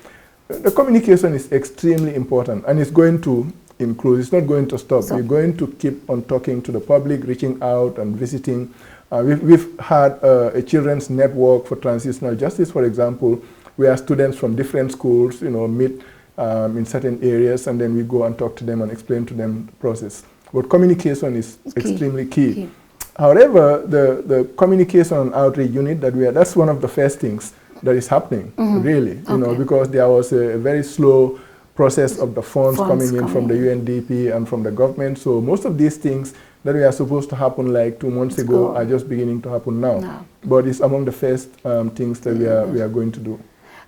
the communication is extremely important, and it's going to include, it's not going to stop. We're going to keep on talking to the public, reaching out and visiting. We've had a children's network for transitional justice, for example, where students from different schools, meet in certain areas, and then we go and talk to them and explain to them the process. But communication is extremely key. However, the communication and outreach unit that's one of the first things that is happening, really, because there was a very slow process of the funds coming in from the UNDP and from the government. So most of these things that were supposed to happen like 2 months ago are just beginning to happen now. But it's among the first things that we are going to do.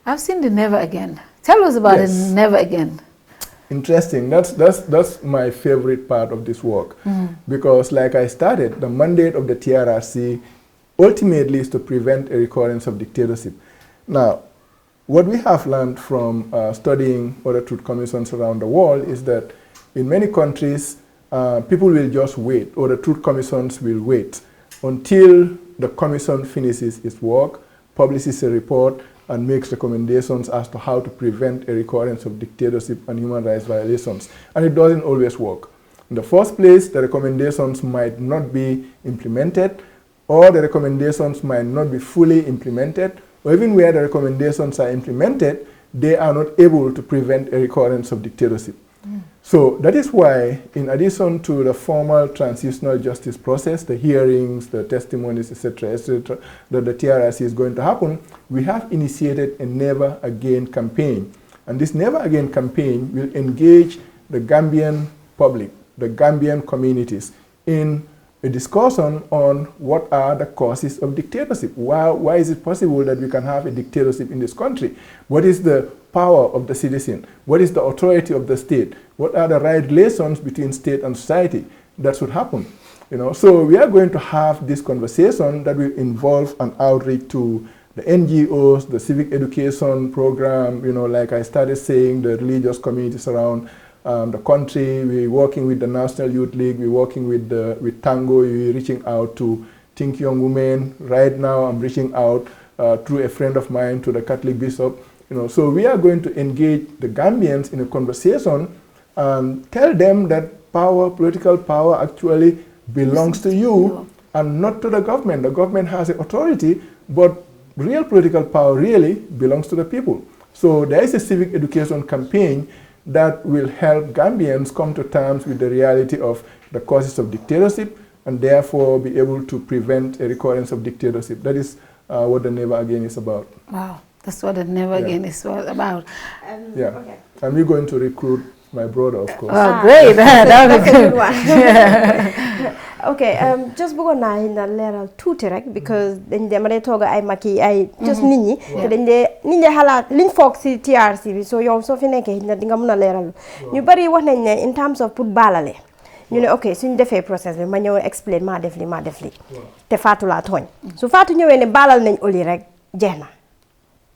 I've seen the Never Again. Tell us about it, Never Again. Interesting. That's my favorite part of this work. Because like I started, the mandate of the TRRC ultimately is to prevent a recurrence of dictatorship. Now, what we have learned from studying other truth commissions around the world is that in many countries, people will just wait, or the truth commissions will wait until the commission finishes its work, publishes a report, and makes recommendations as to how to prevent a recurrence of dictatorship and human rights violations. And it doesn't always work. In the first place, the recommendations might not be implemented, or the recommendations might not be fully implemented, or even where the recommendations are implemented, they are not able to prevent a recurrence of dictatorship. So that is why, in addition to the formal transitional justice process, the hearings, the testimonies, etc., that the TRRC is going to happen, we have initiated a Never Again campaign. And this Never Again campaign will engage the Gambian public, the Gambian communities, in a discussion on what are the causes of dictatorship. Why is it possible that we can have a dictatorship in this country? What is the power of the citizen? What is the authority of the state? What are the right relations between state and society that should happen? So we are going to have this conversation that will involve an outreach to the NGOs, the civic education program, like I started saying, the religious communities around the country. We're working with the National Youth League. We're working with Tango. We're reaching out to Think Young Women. Right now, I'm reaching out through a friend of mine to the Catholic bishop. So we are going to engage the Gambians in a conversation and tell them that political power actually belongs to you and not to the government. The government has the authority, but real political power really belongs to the people. So there is a civic education campaign that will help Gambians come to terms with the reality of the causes of dictatorship and therefore be able to prevent a recurrence of dictatorship. That is what the Never Again is about. Wow, that's what the Never Again is about. Yeah, okay. And we're going to recruit my brother, of course. Oh, great. That was a good one. Okay, just bëggoon naa na leeral tuuti rek because dañ dama dee toog ay maki ay just nit ñi te dañ dee nit ñi xalaat liñ foog si TRRC bi so yow soo fi nekkee na di nga mën a leeral ñu bari wax nañ ne in terms of pour baalale ñu ne ok suñ defee process bi ma ñëw explain maa def li te Fatou laa tooñ su Fatou ñëwee ne baalal nañ oli rek jeex na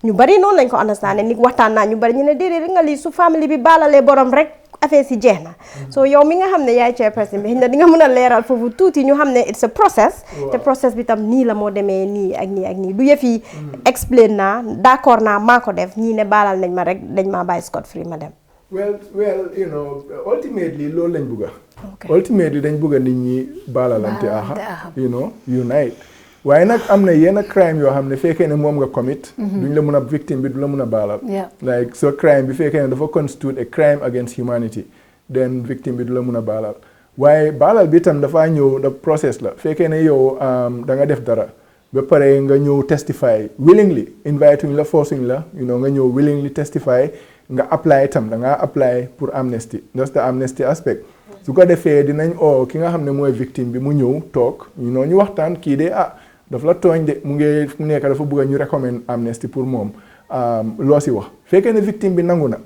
ñu bari noonu lañ ko understand ni waxtaan naa ñu bari ñu ne déedéet nga lii su famille bi baalalee borom rek affaire si jeex na so yow mi nga xam ne yaay chairperson bi di nga mën a leeral foofu tuuti ñu xam ne it's a process te process bi tam nii la moo demee nii ak nii du yëf yi explain naa d'accord naa maa ko def ñii ne baalal nañ ma rek dañ maa bàyyi scot free ma dem well you know ultimately loolu lañ bëgga ultimately dañ bëgga nit ñi baalalante you know unite waaye nag am na yenn crime yoo xam ne fekkee ne moom nga commit duñ la mun a victime bi du la mun a baalal like so crime bi fekkee ne dafa constitute a crime against humanity then victime bi du la mun a baalal waaye baalal bi tam dafa ñëw da process la fekkee ne yow da nga def dara ba pare nga ñëw testify willingly invite uñ la forcing la you know nga ñëw willingly testify nga apply tam da nga apply pour amnesty that's the amnesty aspect su ko defee dinañ ki nga xam ne mooy victime bi mu ñëw toog you know ñu waxtaan kii de daf la tooñ de mu nekk dafa bëgg ñu recommend amnesty pour moom loo si wax fekkee ne victime bi nangu na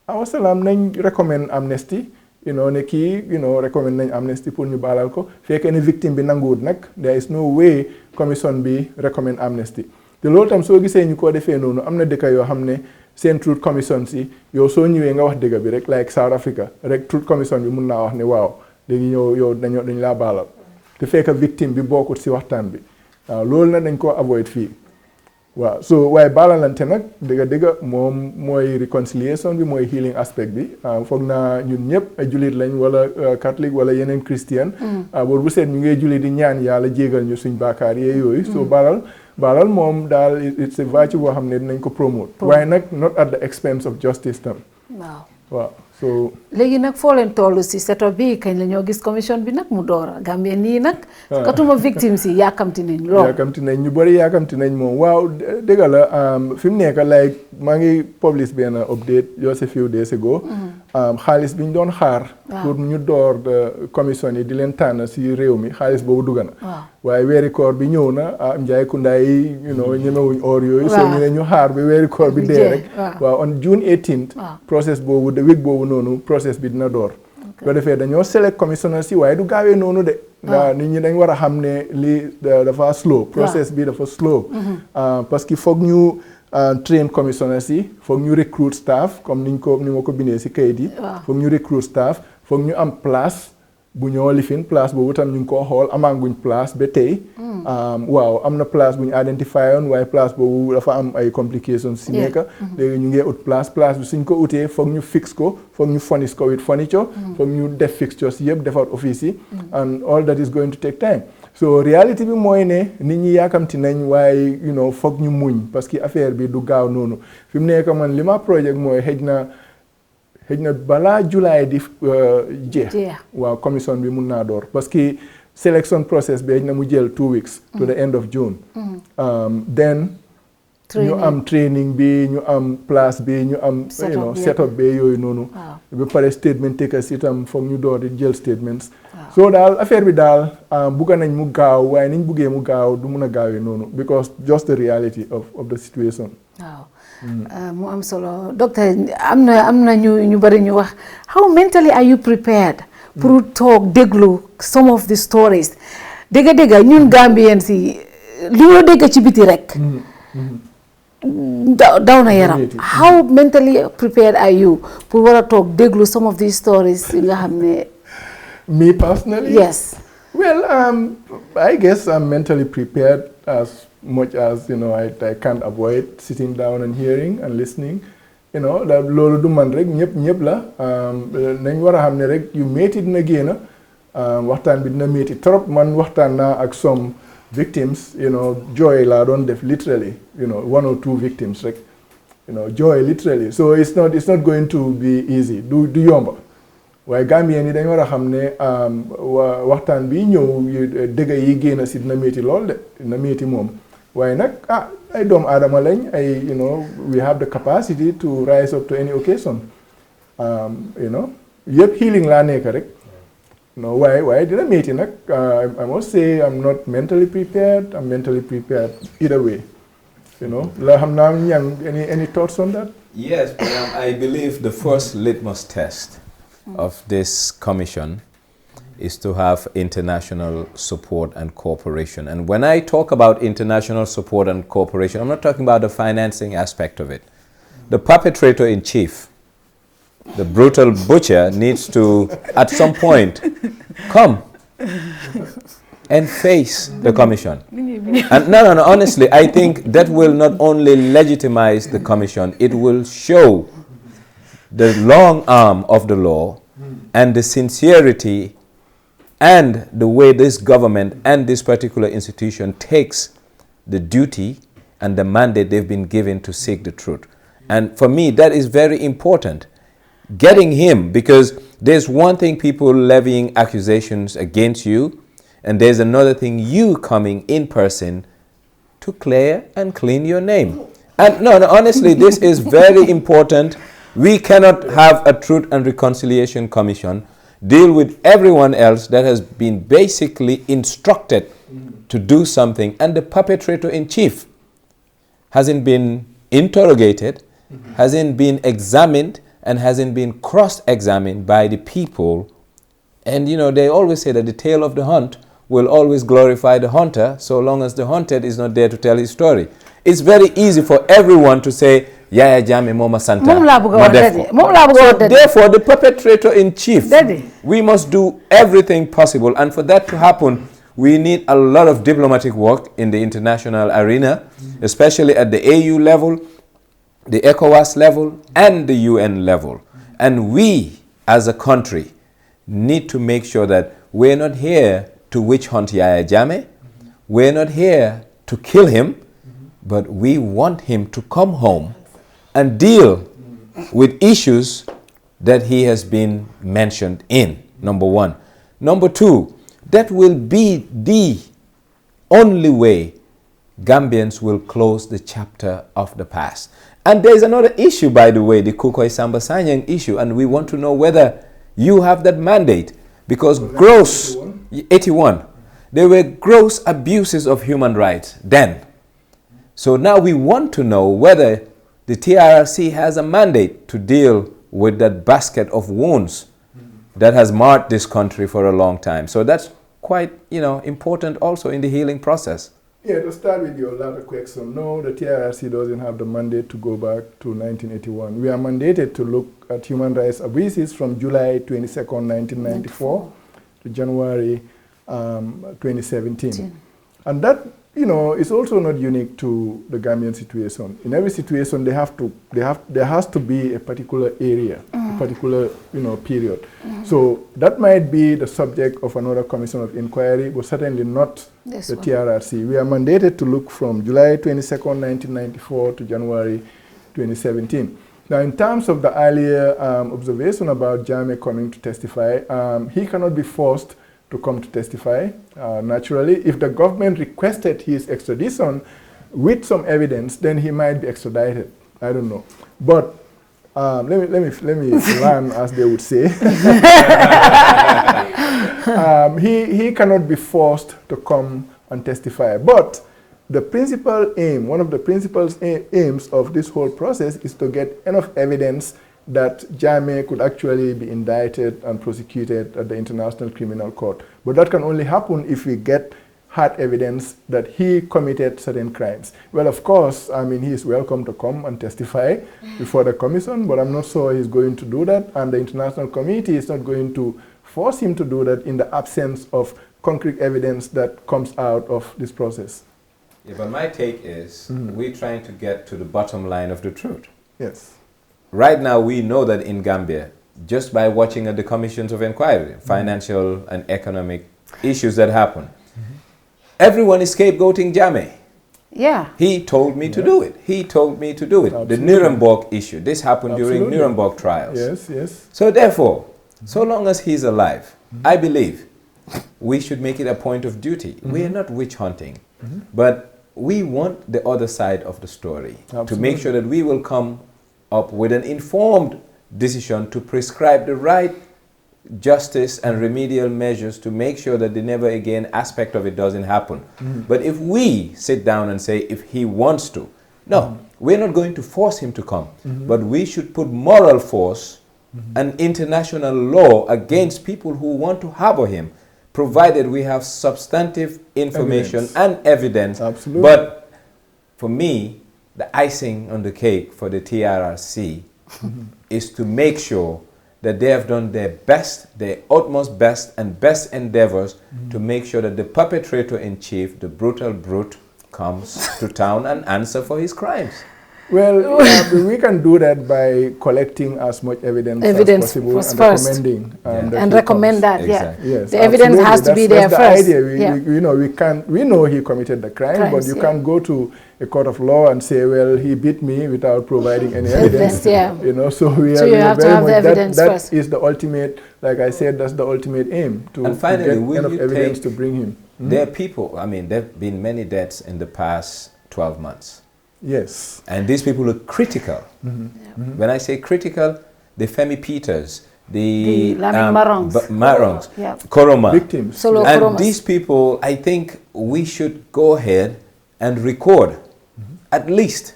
wasalaam nañ recommend amnesty you know ne kii you know recommend nañ amnesty pour ñu baalal ko fekkee ne victime bi nanguwut nag there is no way commission bi recommend amnesty te loolu tam soo gisee ñu ko defee noonu am na dëkk yoo xam ne seen truth commission si yow soo ñëwee nga wax dëgg bi rek like South Africa rek truth commission bi mun naa wax ne waaw léegi yow dañ laa baalal te fekk victime bi bokkut si waxtaan bi waaw loolu nag dañ koo avoid fii waaw so waaye baalalante nag dëgg moom mooy reconciliation bi mooy healing aspect bi foog naa ñun ñëpp ay jullit lañ wala catholique wala yeneen christian boobu bu seet ñu ngay jullit di ñaan yàlla jégal ñu suñ baakaar yooyu so baalal moom daal it's a virtue boo xam ne dinañ ko promote waaye nag not at the expense of justice tam waaw so léegi nag foo leen toll si setup bi kañ la ñoo gis commission bi nag mu door Gambie nii nag katuma victime si yaakamti nañ lool yaakamti nañ ñu bëri yaakamti nañ moom waaw dëgg la fi mu nekk like maa ngi publish benn update just a few days ago xaalis bi ñu doon xaar pour ñu door commission yi di leen tànn si réew mi xaalis boobu dugg na waaye weeri koor bi ñëw na njaay kundaay yi you know ñemewuñ or yooyu so ñu ne ñu xaar bi weeri koor bi dee rek waaw on June 18th process boobu the week boobu noonu process bi dina door ko defee dañoo select commissioner si waaye du gaawee noonu de nit ñi dañ war a xam ne lii dafa slow process bi dafa slow parce que foog ñu train commissioner si foog ñu recruit staff comme ni ma ko bindee si kayit yi foog ñu recruit staff foog ñu am place bu ñoo lifin place boobu tam ñu ngi koo xool amaanguñ place ba tey waaw am na place bu ñu identify woon waaye place boobu dafa am ay complications si nekk léegi ñu ngi ut place bi suñ ko utee foog ñu fix ko foog ñu furnish ko with furniture foog ñu def fixtures yëpp defar office yi and all that is going to take time so reality bi mooy ne nit ñi yaakamti nañ waaye you know foog ñu muñ parce que affaire bi du gaaw noonu fi mu nekk man li ma project mooy xëj na balaa July di jeex waaw commission bi mun naa door parce que selection process bi xëj na mu jël 2 weeks to the end of June then ñu am training bi ñu am place bi ñu am setup bi yooyu noonu ba pare statement takers itam foog ñu door di jël statements so daal affaire bi daal bugga nañ mu gaaw waaye niñ buggee mu gaaw du mun a gaawee noonu because just the reality of the situation mu am solo docteur am na ñu bari ñu wax how mentally are you prepared pour toog déglu some of the stories dégg ñun Gambians yi li ñoo dégg ci biti rek daw na yaram how mentally prepared are you pour war a toog déglu some of these stories yi nga xam ne me personally yes well I guess I'm mentally prepared as much as you know I can't avoid sitting down and hearing and listening you know loolu du man rek ñëpp la nañ war a xam ne rek yu métti dina génn waxtaan bi dina métti trop man waxtaan naa ak some victims you know jooy laa doon def literally you know 1 or 2 victims rek joy literally. So it's not going to be easy. Du yomba. Waaye Gambien yi dañu war a xam ne waxtaan bi ñëw dëgg yi génn si dina métti lool de dina métti moom waaye nag ay doomu aadama lañ ay we have the capacity to rise up to any occasion yëpp healing laa nekk rek waaye dina métti nag I must say I'm not mentally prepared. I'm mentally prepared either way. La xam naa ñang any thoughts on that? Yes, but I believe the first litmus test of this commission is to have international support and cooperation. And when I talk about international support and cooperation, I'm not talking about the financing aspect of it. The perpetrator in chief, the brutal butcher, needs to, at some point, come and face the commission. And no, honestly, I think that will not only legitimize the commission, it will show the long arm of the law and the sincerity and the way this government and this particular institution takes the duty and the mandate they've been given to seek the truth. And for me, that is very important. Getting him, because there's one thing people levying accusations against you, and there's another thing you coming in person to clear and clean your name. And no, honestly, this is very important. We cannot have a Truth and Reconciliation Commission deal with everyone else that has been basically instructed to do something, and the perpetrator in chief hasn't been interrogated, hasn't been examined, and hasn't been cross-examined by the people. And they always say that the tail of the hunt will always glorify the hunter, so long as the hunted is not there to tell his story. It's very easy for everyone to say, Yaya Jammeh Moma Santa. So therefore, the perpetrator in chief, we must do everything possible. And for that to happen, we need a lot of diplomatic work in the international arena, especially at the AU level, the ECOWAS level, and the UN level. And we, as a country, need to make sure that we're not here to witch hunt Yaya Jammeh. We're not here to kill him, but we want him to come home and deal with issues that he has been mentioned in, number one. Number two, that will be the only way Gambians will close the chapter of the past. And there's another issue, by the way, the Kukoy Samba Sanyang issue, and we want to know whether you have that mandate, because gross, 81, there were gross abuses of human rights then. So now we want to know whether the TRRC has a mandate to deal with that basket of wounds that has marked this country for a long time. So that's quite, important also in the healing process. Yeah, to start with your latter question, no, the TRRC doesn't have the mandate to go back to 1981. We are mandated to look at human rights abuses from July 22nd, 1994 to January 2017. And that, is also not unique to the Gambian situation. In every situation, there has to be a particular area, a particular, period. So that might be the subject of another commission of inquiry, but certainly not the TRRC. We are mandated to look from July 22nd, 1994 to January 2017. Now, in terms of the earlier observation about Jammeh coming to testify, he cannot be forced to come to testify. Naturally, if the government requested his extradition with some evidence, then he might be extradited. I don't know, but let me learn, as they would say. He cannot be forced to come and testify. But the principal aim, one of the principal aims of this whole process, is to get enough evidence that Jammeh could actually be indicted and prosecuted at the International Criminal Court. But that can only happen if we get hard evidence that he committed certain crimes. Well, of course, he is welcome to come and testify before the commission, but I'm not sure he's going to do that, and the international community is not going to force him to do that in the absence of concrete evidence that comes out of this process. Yeah, but my take is we're trying to get to the bottom line of the truth. Yes. Right now, we know that in Gambia, just by watching at the commissions of inquiry, financial and economic issues that happen, everyone is scapegoating Jammeh. Yeah. He told me to do it. He told me to do it. Absolutely. The Nuremberg issue. This happened during Nuremberg trials. Yes, yes. So therefore, so long as he's alive, I believe we should make it a point of duty. We are not witch hunting, but we want the other side of the story to make sure that we will come up with an informed decision to prescribe the right justice and remedial measures to make sure that the never again aspect of it doesn't happen. But if we sit down and say if he wants to, no, we're not going to force him to come, but we should put moral force and international law against people who want to harbor him, provided we have substantive information and evidence. Absolutely. But for me, the icing on the cake for the TRRC is to make sure that they have done their best, their utmost best and best endeavors to make sure that the perpetrator in chief, the brutal brute, comes to town and answer for his crimes. Well, we can do that by collecting as much evidence as possible and recommending. And recommend that, Exactly. Yes, the evidence has to be there that's first. The idea. We know he committed the crime, but you can't go to a court of law and say, well, he beat me without providing any evidence. So you have to have the evidence first. That is the ultimate, like I said, that's the ultimate aim, to finally, get enough evidence to bring him. There are people, I mean, there have been many deaths in the past 12 months. Yes. And these people are critical. When I say critical, the Femi Peters, the Marongs, Koroma. Victims. And these people, I think we should go ahead and record, at least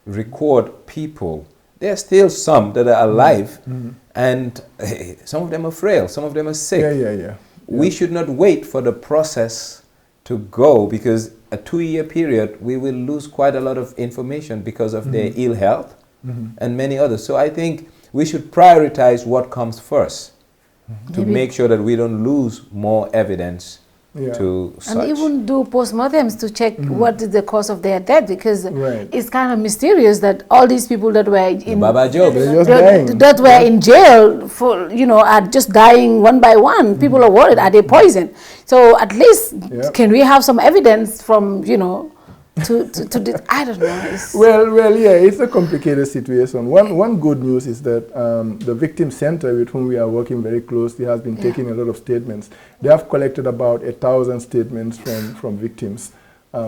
record people. There are still some that are alive, and some of them are frail, some of them are sick. We should not wait for the process to go, because a 2-year period, we will lose quite a lot of information because of their ill health and many others. So I think we should prioritize what comes first to make sure that we don't lose more evidence to such. And even do postmortems to check what is the cause of their death, because it's kind of mysterious that all these people that were in that were in jail for are just dying one by one. People are worried, are they poisoned? So at least can we have some evidence from to I don't know. Well, yeah, it's a complicated situation. One good news is that the victim center, with whom we are working very closely, has been taking a lot of statements. They have collected about 1,000 statements from victims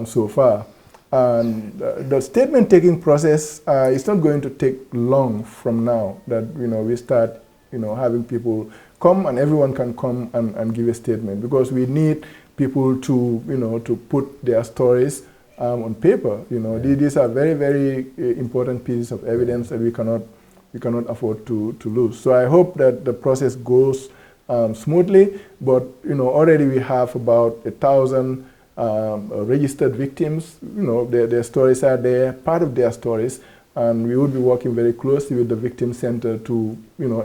so far. And the statement taking process is not going to take long from now that we start having people come, and everyone can come and give a statement, because we need people to to put their stories on paper. These are very, very important pieces of evidence that we cannot afford to lose. So I hope that the process goes smoothly. But already we have about 1,000 registered victims. Their stories are there, part of their stories, and we would be working very closely with the victim center to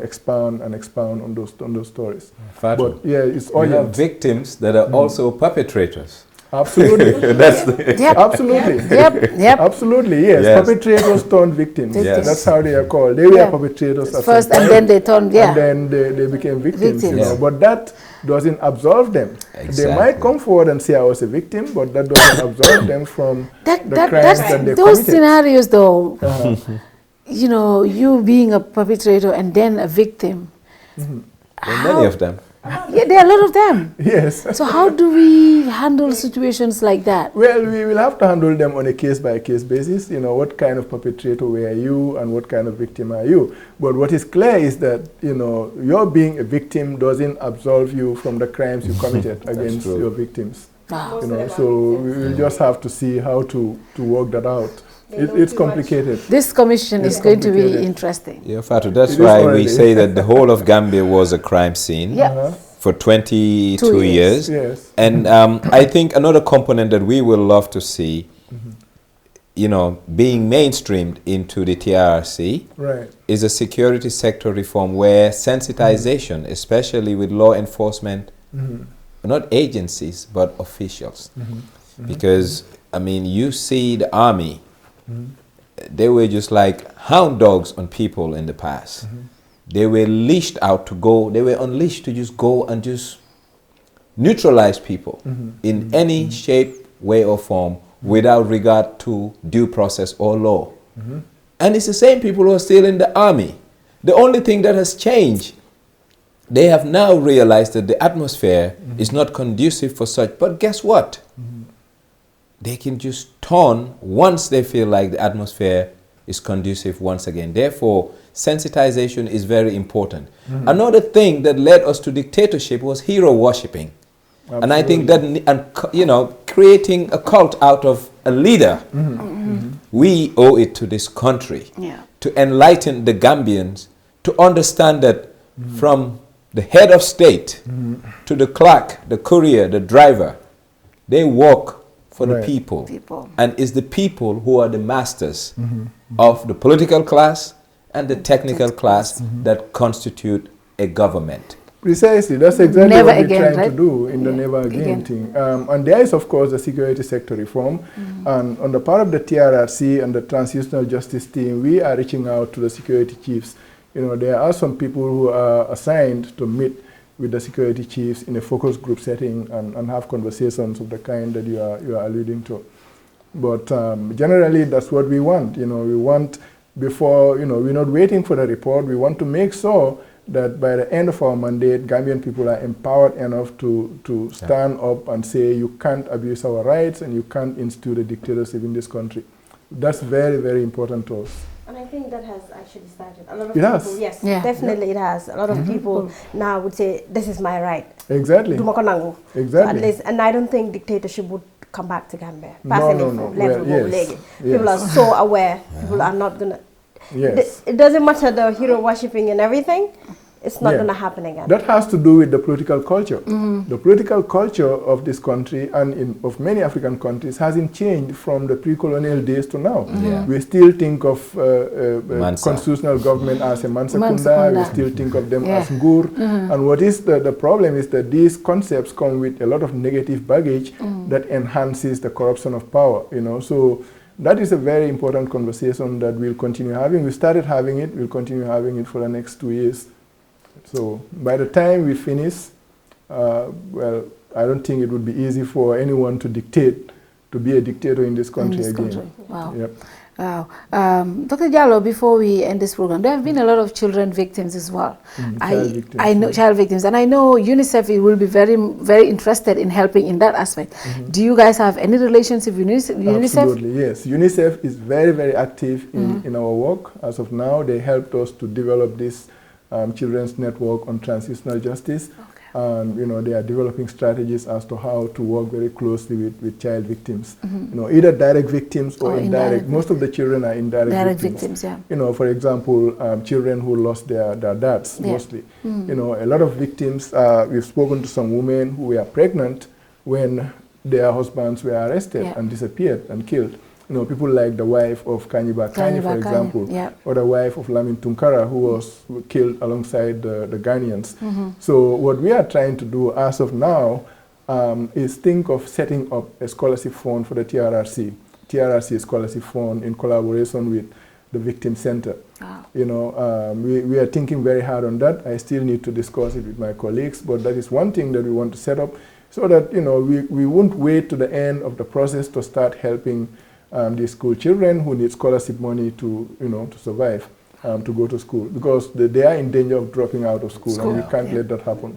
expand on those stories. Fatou, but yeah, it's we have victims that are also perpetrators. Absolutely. Absolutely. Absolutely, yes. Perpetrators turned victims. That's how they are called. They were perpetrators at first, and then they turned, and then they became victims. But that doesn't absolve them. They might come forward and say I was a victim, but that doesn't absolve them from the crimes that they those committed. scenarios, though, you being a perpetrator and then a victim. There are many of them. Yeah, there are a lot of them. Yes. So how do we handle situations like that? Well, we will have to handle them on a case-by-case basis. What kind of perpetrator were you and what kind of victim are you? But what is clear is that, your being a victim doesn't absolve you from the crimes you committed against your victims. So we will just have to see how to work that out. It's complicated. This commission is going to be interesting. Yeah, Fatou, that's why we say that the whole of Gambia was a crime scene for 22 years. Yes. And I think another component that we will love to see, being mainstreamed into the TRRC is a security sector reform where sensitization, especially with law enforcement, not agencies, but officials. Because, you see the army, they were just like hound dogs on people in the past. They were leashed out to go, they were unleashed to just go and just neutralize people in any shape way or form without regard to due process or law. And it's the same people who are still in the army. The only thing that has changed, they have now realized that the atmosphere is not conducive for such. But guess what? They can just turn once they feel like the atmosphere is conducive once again. Therefore, sensitization is very important. Another thing that led us to dictatorship was hero worshipping. Absolutely. And I think that, you know, creating a cult out of a leader, we owe it to this country to enlighten the Gambians to understand that from the head of state to the clerk, the courier, the driver, they work for the people. And it's the people who are the masters of the political class and the technical class that constitute a government. Precisely, that's exactly what we're trying to do in the Never Again thing. And there is, of course, the security sector reform. And on the part of the TRRC and the Transitional Justice Team, we are reaching out to the security chiefs. You know, there are some people who are assigned to meet with the security chiefs in a focus group setting and have conversations of the kind that you are alluding to. But generally, that's what we want. You know, we want before, you know, we're not waiting for the report. We want to make sure that by the end of our mandate, Gambian people are empowered enough to stand up and say, you can't abuse our rights and you can't institute a dictatorship in this country. That's very, very important to us. And I think that has actually started. A lot of people, yes, definitely it has. A lot of people now would say, this is my right. Exactly. Exactly. So at least, and I don't think dictatorship would come back to Gambia. No. People are so aware. People are not going to. Yes. It doesn't matter the hero worshipping and everything. It's not going to happen again. That has to do with the political culture. The political culture of this country and of many African countries hasn't changed from the pre-colonial days to now. We still think of constitutional government as a mansakunda. We still think of them as ngur. And what is the problem is that these concepts come with a lot of negative baggage that enhances the corruption of power. You know, so that is a very important conversation that we'll continue having. We started having it. We'll continue having it for the next 2 years. So by the time we finish, well, I don't think it would be easy for anyone to dictate, to be a dictator in this country again. Wow. Yep. Wow. Dr. Jallow, before we end this program, there have been a lot of children victims as well. I know child victims, and I know UNICEF will be very, very interested in helping in that aspect. Do you guys have any relationship with UNICEF? Absolutely, yes. UNICEF is very, very active in our work. As of now, they helped us to develop this children's network on transitional justice. And you know, they are developing strategies as to how to work very closely with child victims. You know, either direct victims or indirect. Most of the children are indirect victims. You know, for example, children who lost their dads mostly. You know, a lot of victims. We've spoken to some women who were pregnant when their husbands were arrested and disappeared and killed. You know, people like the wife of Kanyiba Kani, for example, or the wife of Lamin Tunkara, who was killed alongside the Ghanaians. So what we are trying to do as of now is think of setting up a scholarship fund for the TRRC. TRRC Scholarship Fund in collaboration with the Victim Center. You know, we are thinking very hard on that. I still need to discuss it with my colleagues, but that is one thing that we want to set up so that, you know, we won't wait to the end of the process to start helping these school children who need scholarship money to, you know, to survive, to go to school, because they are in danger of dropping out of school, and we can't let that happen.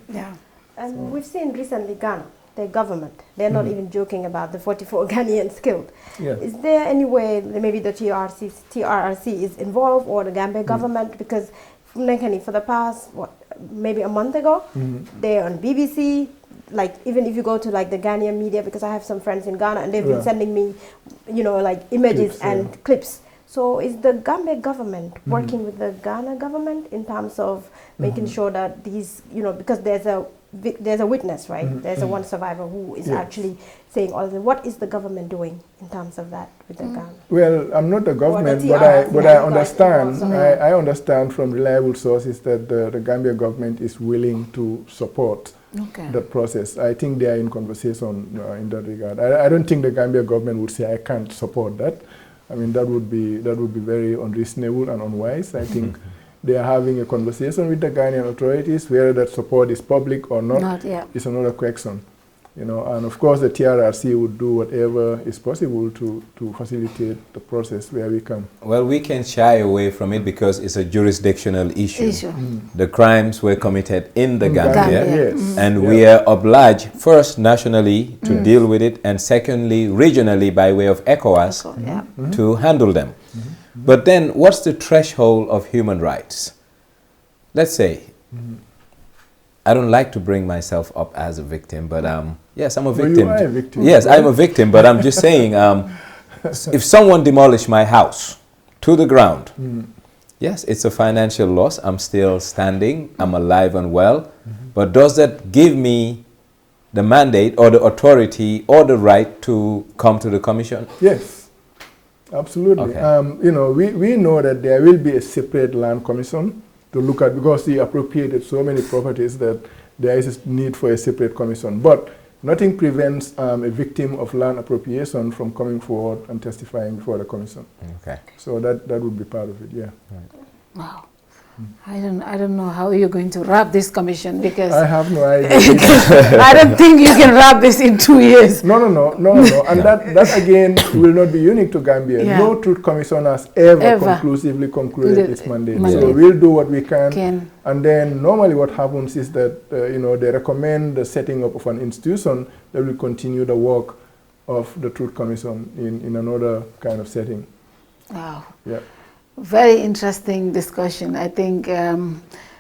And we've seen recently Ghana, their government, they're not even joking about the 44 Ghanaians killed. Is there any way maybe the TRRC is involved, or the Gambia government? Because for the past, maybe a month ago, they're on BBC. Like, even if you go to like the Ghanaian media, because I have some friends in Ghana and they've been sending me, you know, like images and clips. So is the Gambia government working with the Ghana government in terms of making sure that these, you know, because there's a witness, right? There's a one survivor who is actually saying all of this. What is the government doing in terms of that with the Ghana? Well, I'm not the government, but I understand. I understand from reliable sources that the Gambia government is willing to support that process. I think they are in conversation in that regard. I don't think the Gambia government would say I can't support that. I mean, that would be very unreasonable and unwise. I think they are having a conversation with the Ghanaian authorities. Whether that support is public or not is another question. You know, and of course the TRRC would do whatever is possible to facilitate the process where we can. Well, we can shy away from it because it's a jurisdictional issue. The crimes were committed in the Gambia, yes. And we are obliged first nationally to deal with it, and secondly regionally by way of ECOWAS to handle them. But then what's the threshold of human rights? Let's say, I don't like to bring myself up as a victim, but yes, I'm a victim. You are a victim. Yes, I'm a victim, but I'm just saying, if someone demolished my house to the ground, yes, it's a financial loss. I'm still standing. I'm alive and well. But does that give me the mandate or the authority or the right to come to the commission? Yes, absolutely. Okay. You know, we know that there will be a separate land commission to look at, because he appropriated so many properties that there is a need for a separate commission. But nothing prevents a victim of land appropriation from coming forward and testifying before the commission. Okay. So that would be part of it, yeah. Right. Wow. I don't know how you're going to wrap this commission, because I have no idea. I don't think you can wrap this in 2 years. No. And that again will not be unique to Gambia. Yeah. No Truth Commission has ever conclusively concluded its mandate. So we'll do what we can. And then normally what happens is that you know, they recommend the setting up of an institution that will continue the work of the Truth Commission in another kind of setting. Wow. Yeah. Very interesting discussion. I think a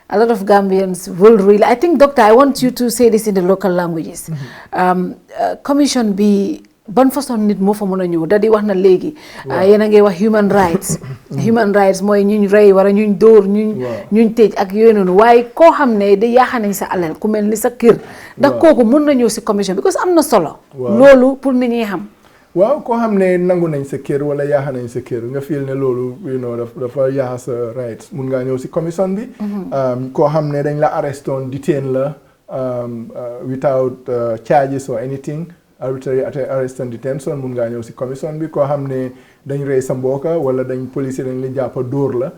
lot of Gambians will really, I think, Doctor, I want you to say this in the local languages. Commission bi ban façon nit moo fa mën a ñëw da di wax na léegi yéen a ngi wax human rights. Human rights mooy ñuñ rey wala ñuñ dóor ñuñ tëj ak yooyu noonu, waaye koo xam ne da yaaxa nañ sa alal ku mel ni sa kër ndax kooku mën na ñëw si commission because am na solo. Loolu pour nit ñi xam. waaw koo xam ne nangu nañ sa kër wala yaaxa nañ sa kër nga feel ne loolu you know dafa yaaxa sa rights mun ngaa ñëw si commission bi. koo xam ne dañ la arrest on detain la without charges or anything, arbitrary arrest and detention, mun ngaa ñëw si commission bi. Koo xam ne dañ rey sa mbokka wala dañ police dañ la jàppa dóor la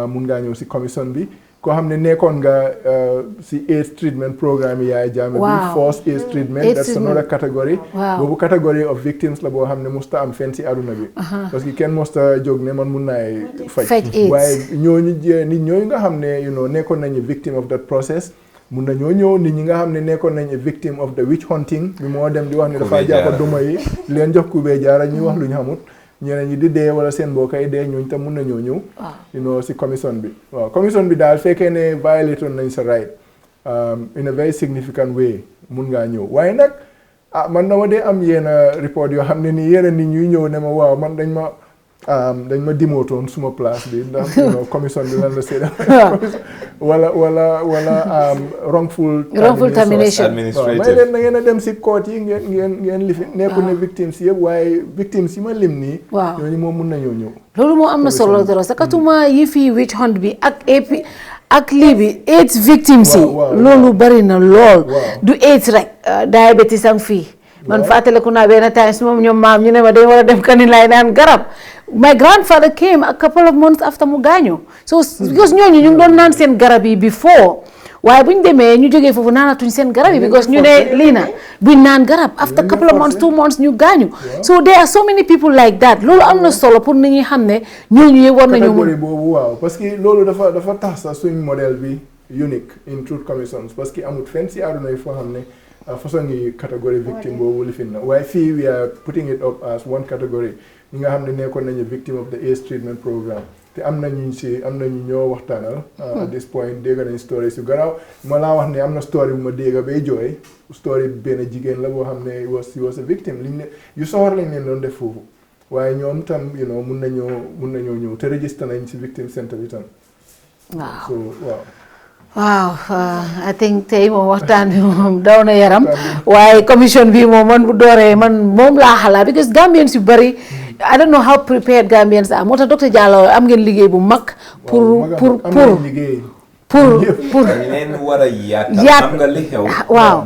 mun ngaa ñëw si commission bi. Koo xam ne nekkoon nga si AIDS treatment programme yi yaay jaame bi forced AIDS treatment, that's another category. Boobu category of victims la boo xam ne musta am fenn si aduna bi, parce que kenn musta jóg ne man mun naay faj. waaye ñooñu nit ñooñu nga xam ne you know nekkoon nañu victim of that process mun na ñoo ñëw. Nit ñi nga xam ne nekkoon nañu victim of the witch hunting bi moo dem di wax ne dafa jàppa duma yi leen jox kubee jaara ñuy wax lu ñu xamut, ñeneen ñi di dee wala seen mbokk yi dee, ñooñu tam mun na ñoo ñëw you know si commission bi. waaw commission bi daal fekkee ne violate nañ sa right in a very significant way mun ngaa ñëw. waaye nag man dama dee am yenn report yoo xam ne nii yeneen nit ñuy ñëw ne ma waaw man dañ ma dimootoon suma place bi ndax you know commission bi lan la séeda wala wrongful termination. may leen na ngeen a dem si court yi ngeen lifi nekku ne victimes yëpp, waaye victimes yi ma lim nii ñooñu moom mun nañoo ñëw. loolu moo am na solo dara sakatuma yi fii witch hunt bi ak lii bi AIDS victims yi loolu bari na lool. du AIDS rek diabetes am fii man fàttaliku naa benn time si moom ñoom maam ñu ne ma dañ war a dem kanilaay naan garab. My grandfather came a couple of months after mu gaañu. So because ñooñu ñu ngi doon naan seen garab yi before, waaye bu ñu demee ñu jógee foofu naanatuñ seen garab yi because ñu ne lii na buñ naan garab after couple of months 2 months ñu gaañu. So there are so many people like that. loolu am na solo pour nit ñi xam ne ñooñu yëpp war nañu catégorie boobu waaw parce que loolu dafa tax sax suñ modèle bi unique in Truth Commissions parce que amut fenn si àdduna yi foo xam ne façon yi catégorie victime boobu lifin na, waaye fii we are putting it up as one category. ñi nga xam ne nekkoon nañu victim of the AIDS treatment programme te am nañu ñoo waxtaanal. at this point dégg nañu story su garaaw. ma laa wax ne am na story bu ma dégg bay jooy, story benn jigéen la boo xam ne was a victim liñ ne yu soxor lañ leen doon def foofu, waaye ñoom tam you know mun nañoo ñëw te register nañ si victim center bi tam. so waaw I think tey moom waxtaan bi moom daw na yaram waaye commission bi moom man bu dooree man moom laa xalaat because Gambians yu bari I don't know how prepared Gambians are moo tax Dr. Jallow am ngeen liggéey bu mag pour leen war a yaatal xam nga li xew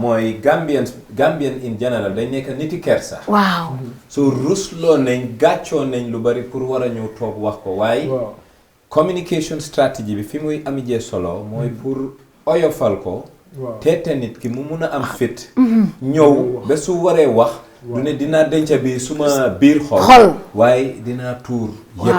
mooy Gambian in general dañ nekk niti kersa. waaw so rusloo nañ gàccoo nañ lu bari pour war a ñëw toog wax ko waaye communication strategy bi fi muy amijee solo mooy pour oyofal ko teete nit ki mu mun a am fit ñëw ba su waree wax du ne dinaa denca bi suma biir xol waaye dinaa tuur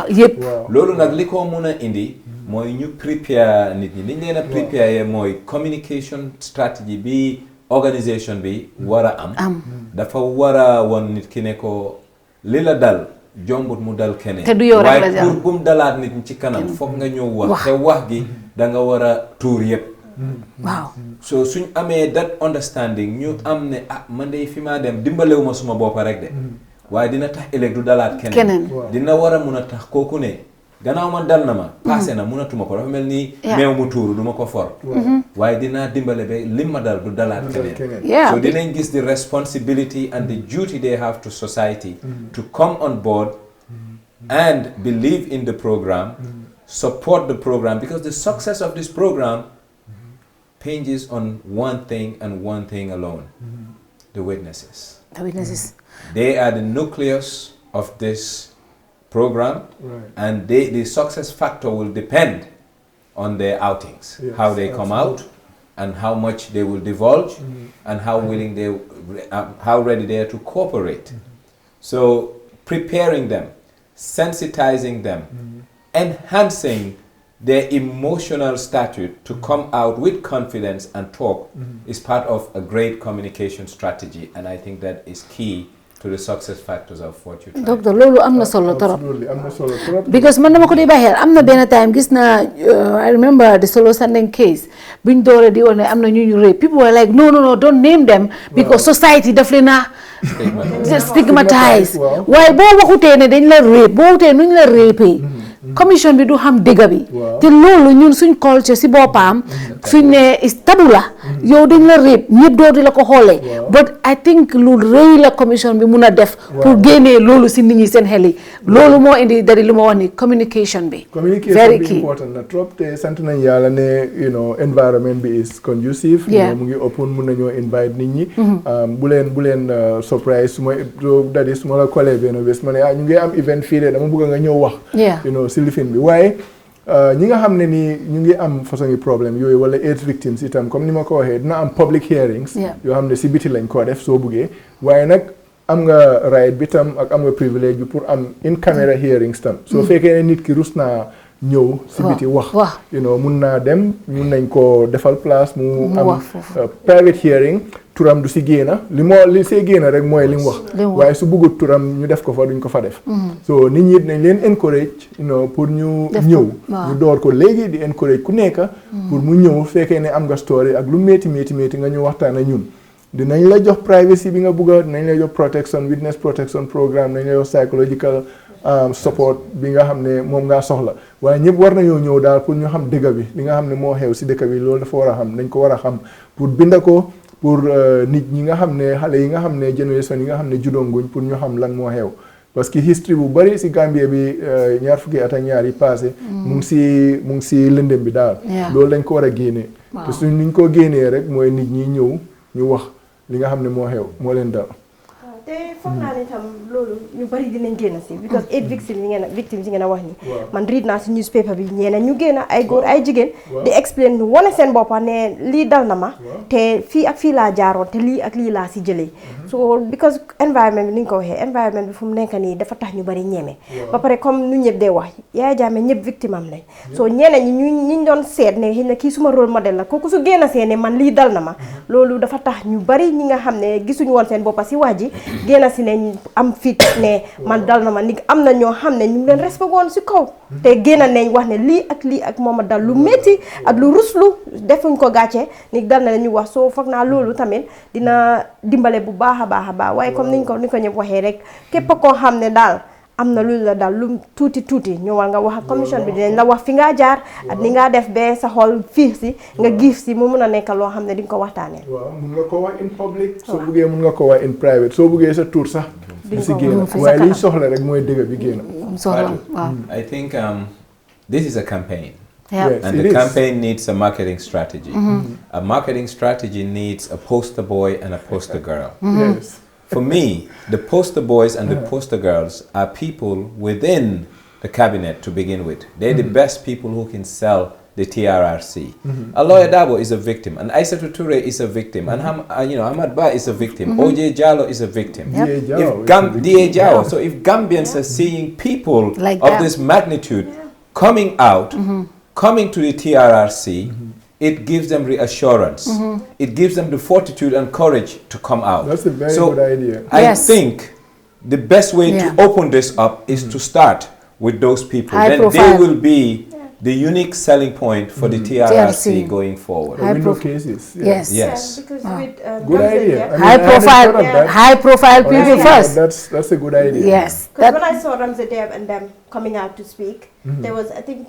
yëpp loolu nag li ko mun a indi mooy ñu prepare nit ñi liñ leen a prepare mooy communication strategy bi organisation bi war a am dafa war a won nit ki ne ko li la dal jombut mu dal keneen waaye pour bum dalaat nit ñi ci kanam foog nga ñëw wax te wax gi da nga war a tuur yëpp waaw so suñ amee that understanding ñu am ne man de fi maa dem dimbalewuma suma boppa rek de waaye dina tax ëllëg du dalaat keneen dina war a mun a tax kooku ne gannaaw man dal na ma passé na munatuma ko dafa mel ni meew mu tuuru du ma ko for waaye dinaa dimbale ba lim ma dal du dalaat keneen so dinañ gis the responsibility and the duty they have to society to come on board and believe in the program support the program because the success of this program hinges on one thing and one thing alone the witnesses. They are the nucleus of this program and the success factor will depend on their outings, how they come out and how much they will divulge and how willing they how ready they are to cooperate. So preparing them, sensitizing them, enhancing their emotional stature to come out with confidence and talk is part of a great communication strategy, and I think that is key to the success factors of what you try. Doctor, lolu amna solo torop. Because man dama ko di baxel amna ben time gis na I remember the Solo Sandeng case buñ doore di wone amna ñu rape. People were like no don't name them because society daf leena stigmatized. Why bo waxute ne dañ la rape bo waxute nuñ la rape commission bi du xam dëgg bi te loolu ñun suñ culture si boppam suñ ne is tabu la yow dañ la réeb ñëpp doo di la ko xoolee but I think lu rëy la commission bi mun a def pour génnee loolu si nit ñi seen xel yi loolu moo indi dari li ma wax ni communication bi very key important na trop te sant nañ yàlla ne environment bi is conducive mu ngi open mun nañoo invite nit ñi bu leen surprise su ma la collègue benn bés ma ne ñu ngi am event fii de dama bëgg nga ñëw wax si lifin bi waaye ñi nga xam ne ni ñu ngi am façon yi problème yooyu wala AIDS victims itam comme ni ma ko waxee dina am public hearings yoo xam ne si biti lañ koo def soo buggee waaye nag am nga right bi tam ak am nga privilège bi pour am in camera hearings tam soo fekkee ne nit ki rus naa ñëw si biti wax mun naa dem mun nañ ko defal place mu am private hearing turam du si génna li see génna rek mooy li mu wax waaye su bëggut turam ñu def ko fa duñ ko fa def so nit ñi nañ leen encourage pour ñu ñëw ñu door ko léegi di encourage ku nekk pour mu ñëw fekkee ne am nga story ak lu métti nga ñëw waxtaan ak ñun dinañ la jox privacy bi nga bëgga dinañ la jox protection witness protection programme dinañ la jox psychological support bi nga xam ne moom ngaa soxla waaye ñëpp war nañoo ñëw daal pour ñu xam dëgg bi li nga xam ne moo xew si dëkk bi loolu dafa war a xam dañ ko war a xam pour binda ko pour nit ñi nga xam ne xale yi nga xam ne génération yi nga xam ne judoonguñ pour ñu xam lan moo xew parce que history bu bari si Gambie bi ñaar fukki at ak ñaar yi passé mu ngi si lëndëm bi daal loolu dañ ko war a génnee te suñ niñ ko génnee rek mooy nit ñi ñëw ñu wax li nga xam ne moo xew moo leen dal te foog naa ne tam loolu ñu bari dinañ génn si because 8 victims yi ngeen a wax ni man read naa si newspaper bi ñeneen ñu génn ay góor ay jigéen di explain wane seen boppa ne lii dal na ma te fii ak fii laa jaaroon te lii ak lii laa si jëlee so because environment bi ni nga ko waxee environment bi fu mu nekk nii dafa tax ñu bari ñeme ba pare comme nu ñëpp dee wax Yaya Jammeh ñëpp victime am lañ so ñeneen ñi ñu doon seet ne xëy na kii suma rôle modèle la kooku su génn see ne man lii dal na ma loolu dafa tax ñu bari ñi nga xam ne gisuñu woon seen boppa si wax ji génn si ne am fit ne man dal na ma ni am na ñoo xam ne ñu ngi leen respect woon si kaw te génn nañ wax ne lii ak mooma dal lu métti ak lu ruslu defuñ ko gàcce ni dal na ñu wax soo foog naa loolu tamit dina dimbale bu baax a baax waaye comme ni ko ñëpp waxee rek képp koo xam ne daal am na lu la daal lu tuuti ñëwal nga wax ak commission bi dinañ la wax fi ngaa jaar ak ni ngaa def ba sa xol fii si nga giif si mu mun a nekk loo xam ne di nga ko waxtaanee. waaw mun nga ko wax in public. soo buggee mun nga ko wax in private soo buggee sa tur sax. du si génn waaye li ñu soxla rek mooy dëgg bi génn. I think this is a campaign. Yeah. And the campaign needs a marketing strategy. A marketing strategy needs a poster boy and a poster girl. Yes. For me, the poster boys and the poster girls are people within the cabinet to begin with. They're the best people who can sell the TRRC. A Lawyer Dabo is a victim, and Aissatou Touré is a victim, and Ahmad Ba is a victim. OJ Jallow is a victim. DA Jallow. So if Gambians are seeing people like of this magnitude coming out, coming to the TRRC, it gives them reassurance. It gives them the fortitude and courage to come out. That's a very good idea. I think the best way to open this up is to start with those people. Then they will be the unique selling point for the TRRC going forward. Window cases. Yes. Yes. Because with, good idea. I mean, high profile people first. That's a good idea. Yes. Because when I saw Ramsey Deb and them coming out to speak, there was, I think,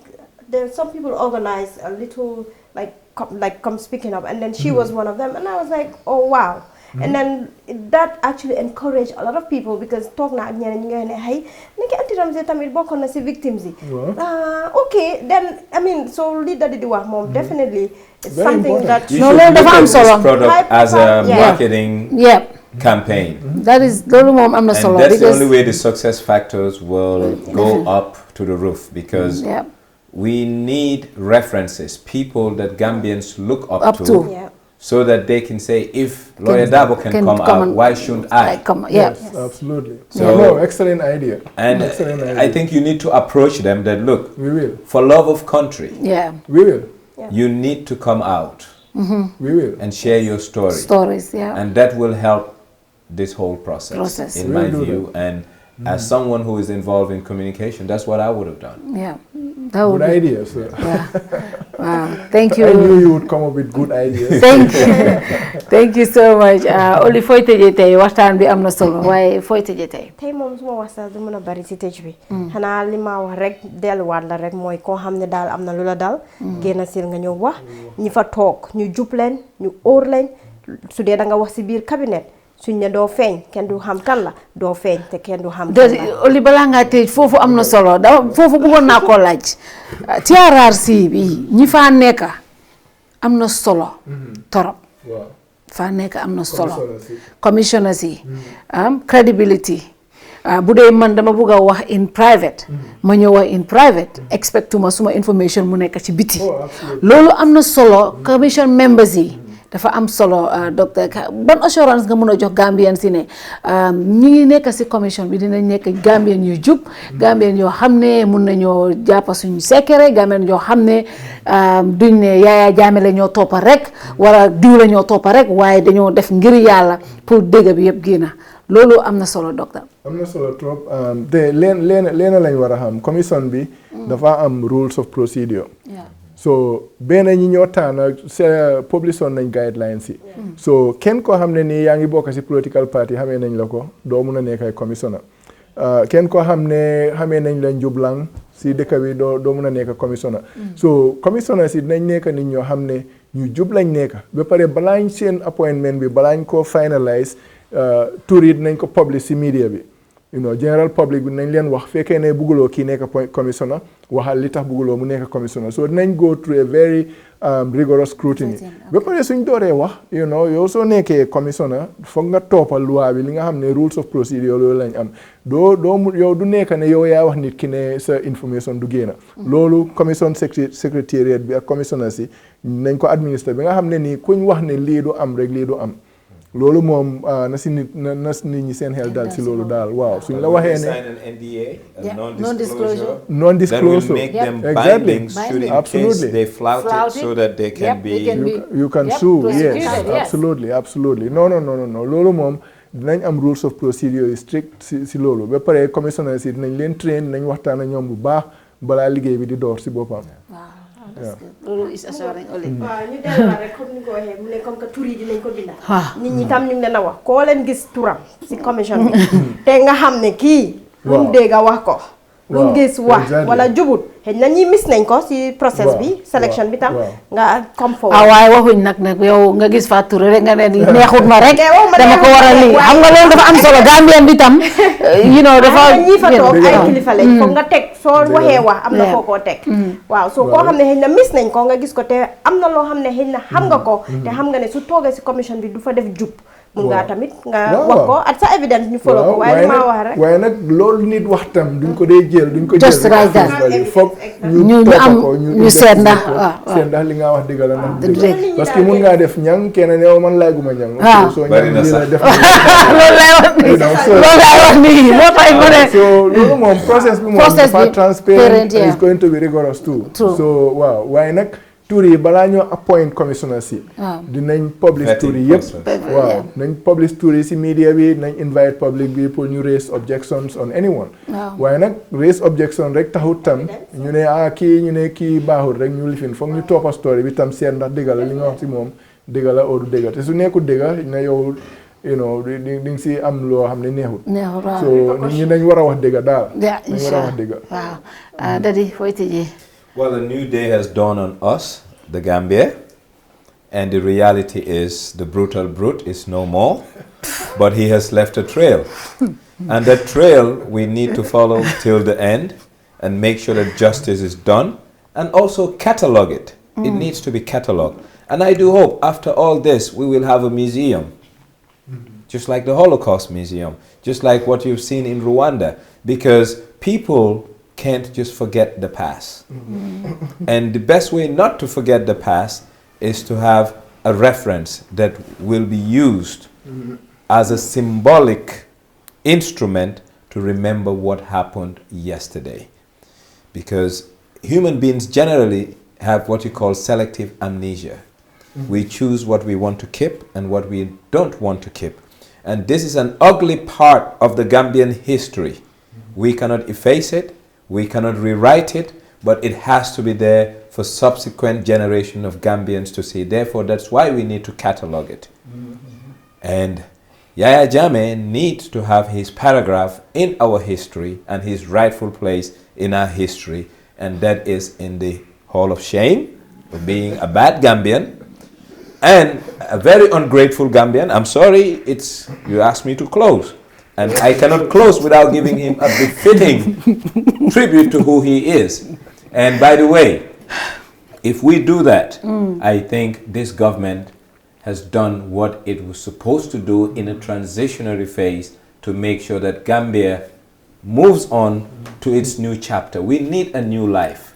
there some people organized a little come speaking up, and then she was one of them, and I was like, oh wow. And then that actually encouraged a lot of people, because talk na ak ñeneen ñi nga ne hey niki anti Ramsey tamit bokkoon na ci victims yi. Okay, then I mean, so li dadi di wax mom definitely it's something that you should look at this product as a marketing campaign. That is loolu mom am na solo, and that's the only way the success factors will go up to the roof, because we need references, people that Gambians look up to. So that they can say, if Lawyer Dabo can come out, why shouldn't I? Yes, absolutely. So excellent idea. And I think you need to approach them that, look, we will. For love of country, we will. You need to come out. We will. And share your story. Stories, And that will help this whole process. In my view. And as someone who is involved in communication, that's what I would have done. Yeah. Good idea, sir. Wow. Thank you. I knew you would come up with good ideas. Thank you. Thank you so much. Oli foy tëjee tey waxtaan bi am na solo, waaye foy tëjee tey. Tey moom suma waxtaan du mën a bari ci tëj bi. Xanaa li ma wax rek delluwaat la rek mooy koo xam ne daal am na lu la dal. Génn sil nga ñëw wax ñi fa toog ñu jub leen ñu óor leen su dee da nga wax ci biir cabinet. Suñ ne doo feeñ kenn du xam kan la doo feeñ te kenn du xam kan la. Oli balaa ngaa tëj foofu am na solo foofu bëggoon naa koo laaj TRRC bi ñi faa nekk am na solo torop faa nekk am na solo commissioners yi credibility bu dee man dama bëgg a wax in private ma ñëw wax in private expectuma suma information mu nekk ci biti loolu am na solo commission members yi dafa am solo docteur ban assurance nga mën a jox Gambien si ne ñi ngi nekk si commission bi dinañ nekk Gambien yu jub Gambien yoo xam ne mun nañoo jàppa suñu secret Gambien yoo xam ne duñ ne Yaya Jammeh la ñoo toppa rek wala diw la ñoo toppa rek waaye dañoo def ngir yàlla pour dégg bi yëpp génna loolu am na solo docteur. am na solo trop te leen lañ war a xam commission bi dafa am rules of procedure. So benn ñi ñoo tànn publition nañ guidelines yi. So kenn koo xam ne nii yaa ngi bokk si political party xamee nañ la ko doo mun a nekk ay commissioner. Kenn koo xam ne xamee nañ la njublang si dëkk bi doo mun a nekk commissioner. So commissioner si dinañ nekk nit ñoo xam ne ñu jub lañ nekk ba pare balaañ seen appointment bi balaañ ko finalize tur yi dinañ ko publish si media bi. General public bi nañ leen wax fekkee ne bugguloo kii nekk commissioner waxal li tax bugguloo mu nekk commissioner so dinañ go through a very rigorous scrutiny ba pare suñ dooree wax yow soo nekkee commissioner foog nga toppal loi bi li nga xam ne rules of procedure loolu lañ am yow du nekk ne yow yaa wax nit ki ne sa information du génn loolu commission secrétariat bi ak commissioner si nañ ko administrer bi nga xam ne nii kuñ wax ne lii du am rek lii du am loolu moom na nit ñi seen xel daal si loolu daal waaw suñ la waxee ne sign an NDA, non-disclosure that will make them binding should in case they flout it so that they can be you can sue yes absolutely no loolu moom dinañ am rules of procedure strict si loolu ba pare commissioner si dinañ leen train nañ waxtaan ak ñoom bu baax balaa liggéey bi di door si boppam. loolu is assuring Oli. waaw ñu delluwaat rek comme ni ko waxee mu ne comme que tur yi dinañ ko binda nit ñi tam ñu ngi leen a wax koo leen gis turam si commission bi te nga xam ne kii lu mu dégg a wax ko lu mu gis wax wala jubut xëy na ñi mis nañ ko si process bi sélection bi tam nga comme foofu waaye waxuñ nag yow nga gis fa tur rek nga ne neexut ma rek dama ko war a lii xam nga loolu dafa am solo Gambien bi tam dafa ñi fa toog ay kilifa lañ foog nga teg soo waxee wax am na foo koo teg waaw soo koo xam ne xëy na mis nañ ko nga gis ko te am na loo xam ne xëy na xam nga ko te xam nga ne su toogee si commission bi du fa def jub mun ngaa tamit nga wax ko at sa evidence ñu follow ko waaye li ma wax rek waaye nag loolu nit wax tam duñ ko dee jël just right that foog ñu am ñu seet ndax li nga wax dëgg la nag parce que mun ngaa def ñang kenn ne man laay guma ñang soo ñang lii la def loolu lay wax nii moo tax ma ne so loolu moom process bi moom dafa transparent and it's going to be rigorous too so waaw waaye nag tur yi balaa ñoo appoint commissioner si dinañ publish tur yi yëpp waaw nañ publish tur yi si media bi nañ invite public bi pour ñu raise objections on anyone waaye nag raise objection rek taxut tam ñu ne kii baaxul rek ñu lifin foog ñu toppa story bi tam seet ndax dëgg la li nga wax si moom dëgg la oo du dëgg te su nekkul dëgg na yow di nga si am loo xam ne neexut so nit ñi dañ war a wax dëgg daal dañ war a wax dëgg waaw Daddy fooy tëjee. Well, a new day has dawned on us, the Gambia, and the reality is the brutal brute is no more, but he has left a trail. And that trail we need to follow till the end and make sure that justice is done and also catalog it. It needs to be cataloged. And I do hope after all this we will have a museum, just like the Holocaust Museum, just like what you've seen in Rwanda, because people can't just forget the past. And the best way not to forget the past is to have a reference that will be used as a symbolic instrument to remember what happened yesterday. Because human beings generally have what you call selective amnesia. We choose what we want to keep and what we don't want to keep. And this is an ugly part of the Gambian history. We cannot efface it. We cannot rewrite it, but it has to be there for subsequent generation of Gambians to see. Therefore, that's why we need to catalog it. And Yaya Jammeh needs to have his paragraph in our history and his rightful place in our history, and that is in the Hall of Shame for being a bad Gambian and a very ungrateful Gambian. I'm sorry, you asked me to close. And I cannot close without giving him a befitting tribute to who he is. And by the way, if we do that, I think this government has done what it was supposed to do in a transitionary phase to make sure that Gambia moves on to its new chapter. We need a new life,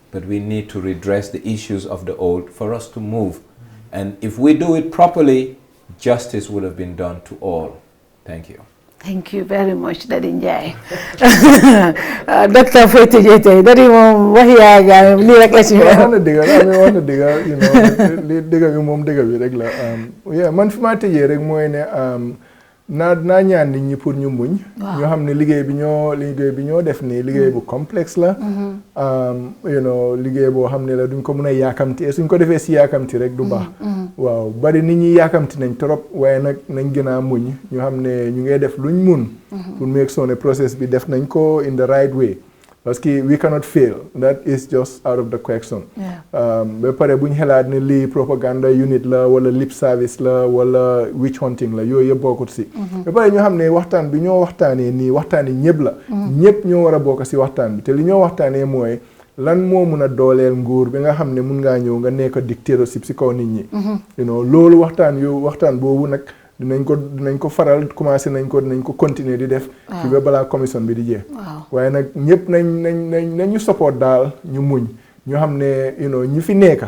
but we need to redress the issues of the old for us to move. And if we do it properly, justice would have been done to all. Thank you. Thank you very much, Daddy Njai. Dr. Fatou Jete, Daddy moom wax yaa gaa nii rek la ci wax na dëgg bi moom dëgg bi rek la man fi ma tëjee rek mooy ne naa ñaan nit ñi pour ñu muñ ñoo xam ne liggéey bi ñoo def nii liggéey bu complexe la liggéey boo xam ne la duñ ko mën a yaakamti suñ ko defee si yaakamti rek du baax waaw bari nit ñi yaakamti nañ trop waaye nag nañ gën a muñ ñu xam ne ñu ngay def luñ mun pour make sure ne process bi def nañ ko in the right way parce que we cannot fail that is just out of the question ba pare buñ xelaat ne lii propaganda unit la wala lip service la wala witch hunting la yooyu yëpp bokkut si ba pare ñoo xam ne waxtaan bi ñoo waxtaanee nii waxtaani ñëpp la ñëpp ñoo war a bokk si waxtaan bi te li ñoo waxtaanee mooy lan moo mun a dooleel nguur bi nga xam ne mun ngaa ñëw nga nekk dictatorship si kaw nit ñi loolu waxtaan boobu nag dinañ ko faral commencé nañ ko continuer di def ci ba balaa commission bi di jeex waaye nag ñëpp nañ ñu support daal ñu muñ ñu xam ne ñu fi nekk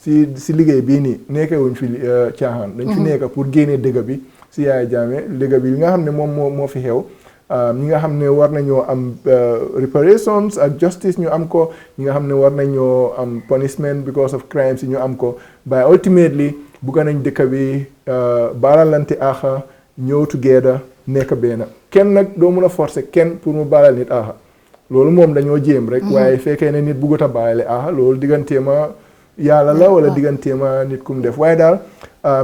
si liggéey bii nii nekkewuñ fi caaxaan dañ fi nekk pour génnee dëgg bi si Yaya Jammeh dëgg bi li nga xam ne moom moo fi xew ñi nga xam ne war nañoo am reparations ak justice ñu am ko ñi nga xam ne war nañoo am punishment because of crimes yi ñu am ko but ultimately bugga nañ dëkk bi baalalante aaxa ñëw together nekk benn kenn nag doo mun a forcer kenn pour mu baalal nit aaxa loolu moom dañoo jéem rek waaye fekkee ne nit buggut a baalale aaxa loolu digganteema yàlla la wala digganteema nit kum def waaye daal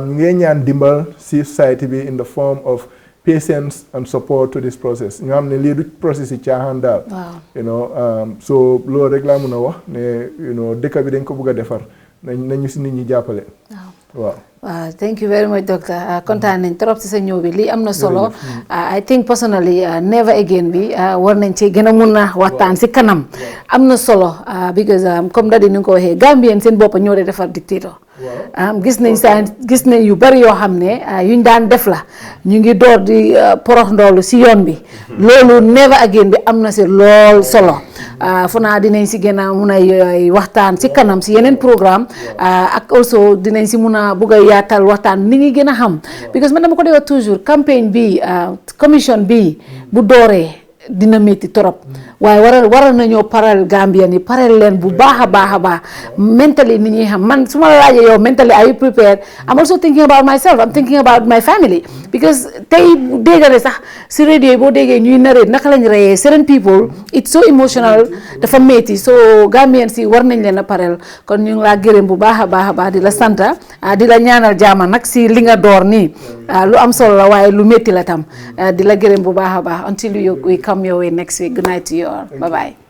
ñu ngi ñaan dimbal si society bi in the form of patience and support to this process ñu xam ne lii du process yi caaxaan daal so loolu rek laa mun a wax ne dëkk bi dañ ko bugg a defar nañu si nit ñi jàppale waaw thank you very much doctor kontaan nañ trop si sa ñëw bi lii am na solo I think personally never again bi war nañ ci gën a mun a waxtaan si kanam am na solo because comme Daddy ni nga ko waxee Gambien seen bopp ñoo dee defar dictator gis nañ yu bari yoo xam ne yuñ daan def la ñu ngi door di porox ndoolu si yoon bi loolu never again bi am na si lool solo fu naa dinañ si gën a mun a waxtaan si kanam si yeneen programme ak also dinañ si mun a bugg a yaatal waxtaan ni ngi gën a xam because man dama ko dee wax toujours campagne bi commission bi bu dooree dina métti torop waaye waral nañoo paral Gambien yi paral leen bu baax a baax mentally ni ñuy xam man su ma la laajee yow mentally are you prepared? I'm also thinking about myself, I'm thinking about my family because tey dégg ne sax si radio yi boo déggee ñuy narrate naka lañ reyee certain people it's so emotional dafa métti so Gambien si war nañ leen a paral kon ñu ngi laa gërëm bu baax a baax di la santa di la ñaanal jaama nag si li nga door nii lu am solo la waaye lu métti la tam di la gërëm bu baax a baax until we come your way next week. Good night to you all. Bye bye.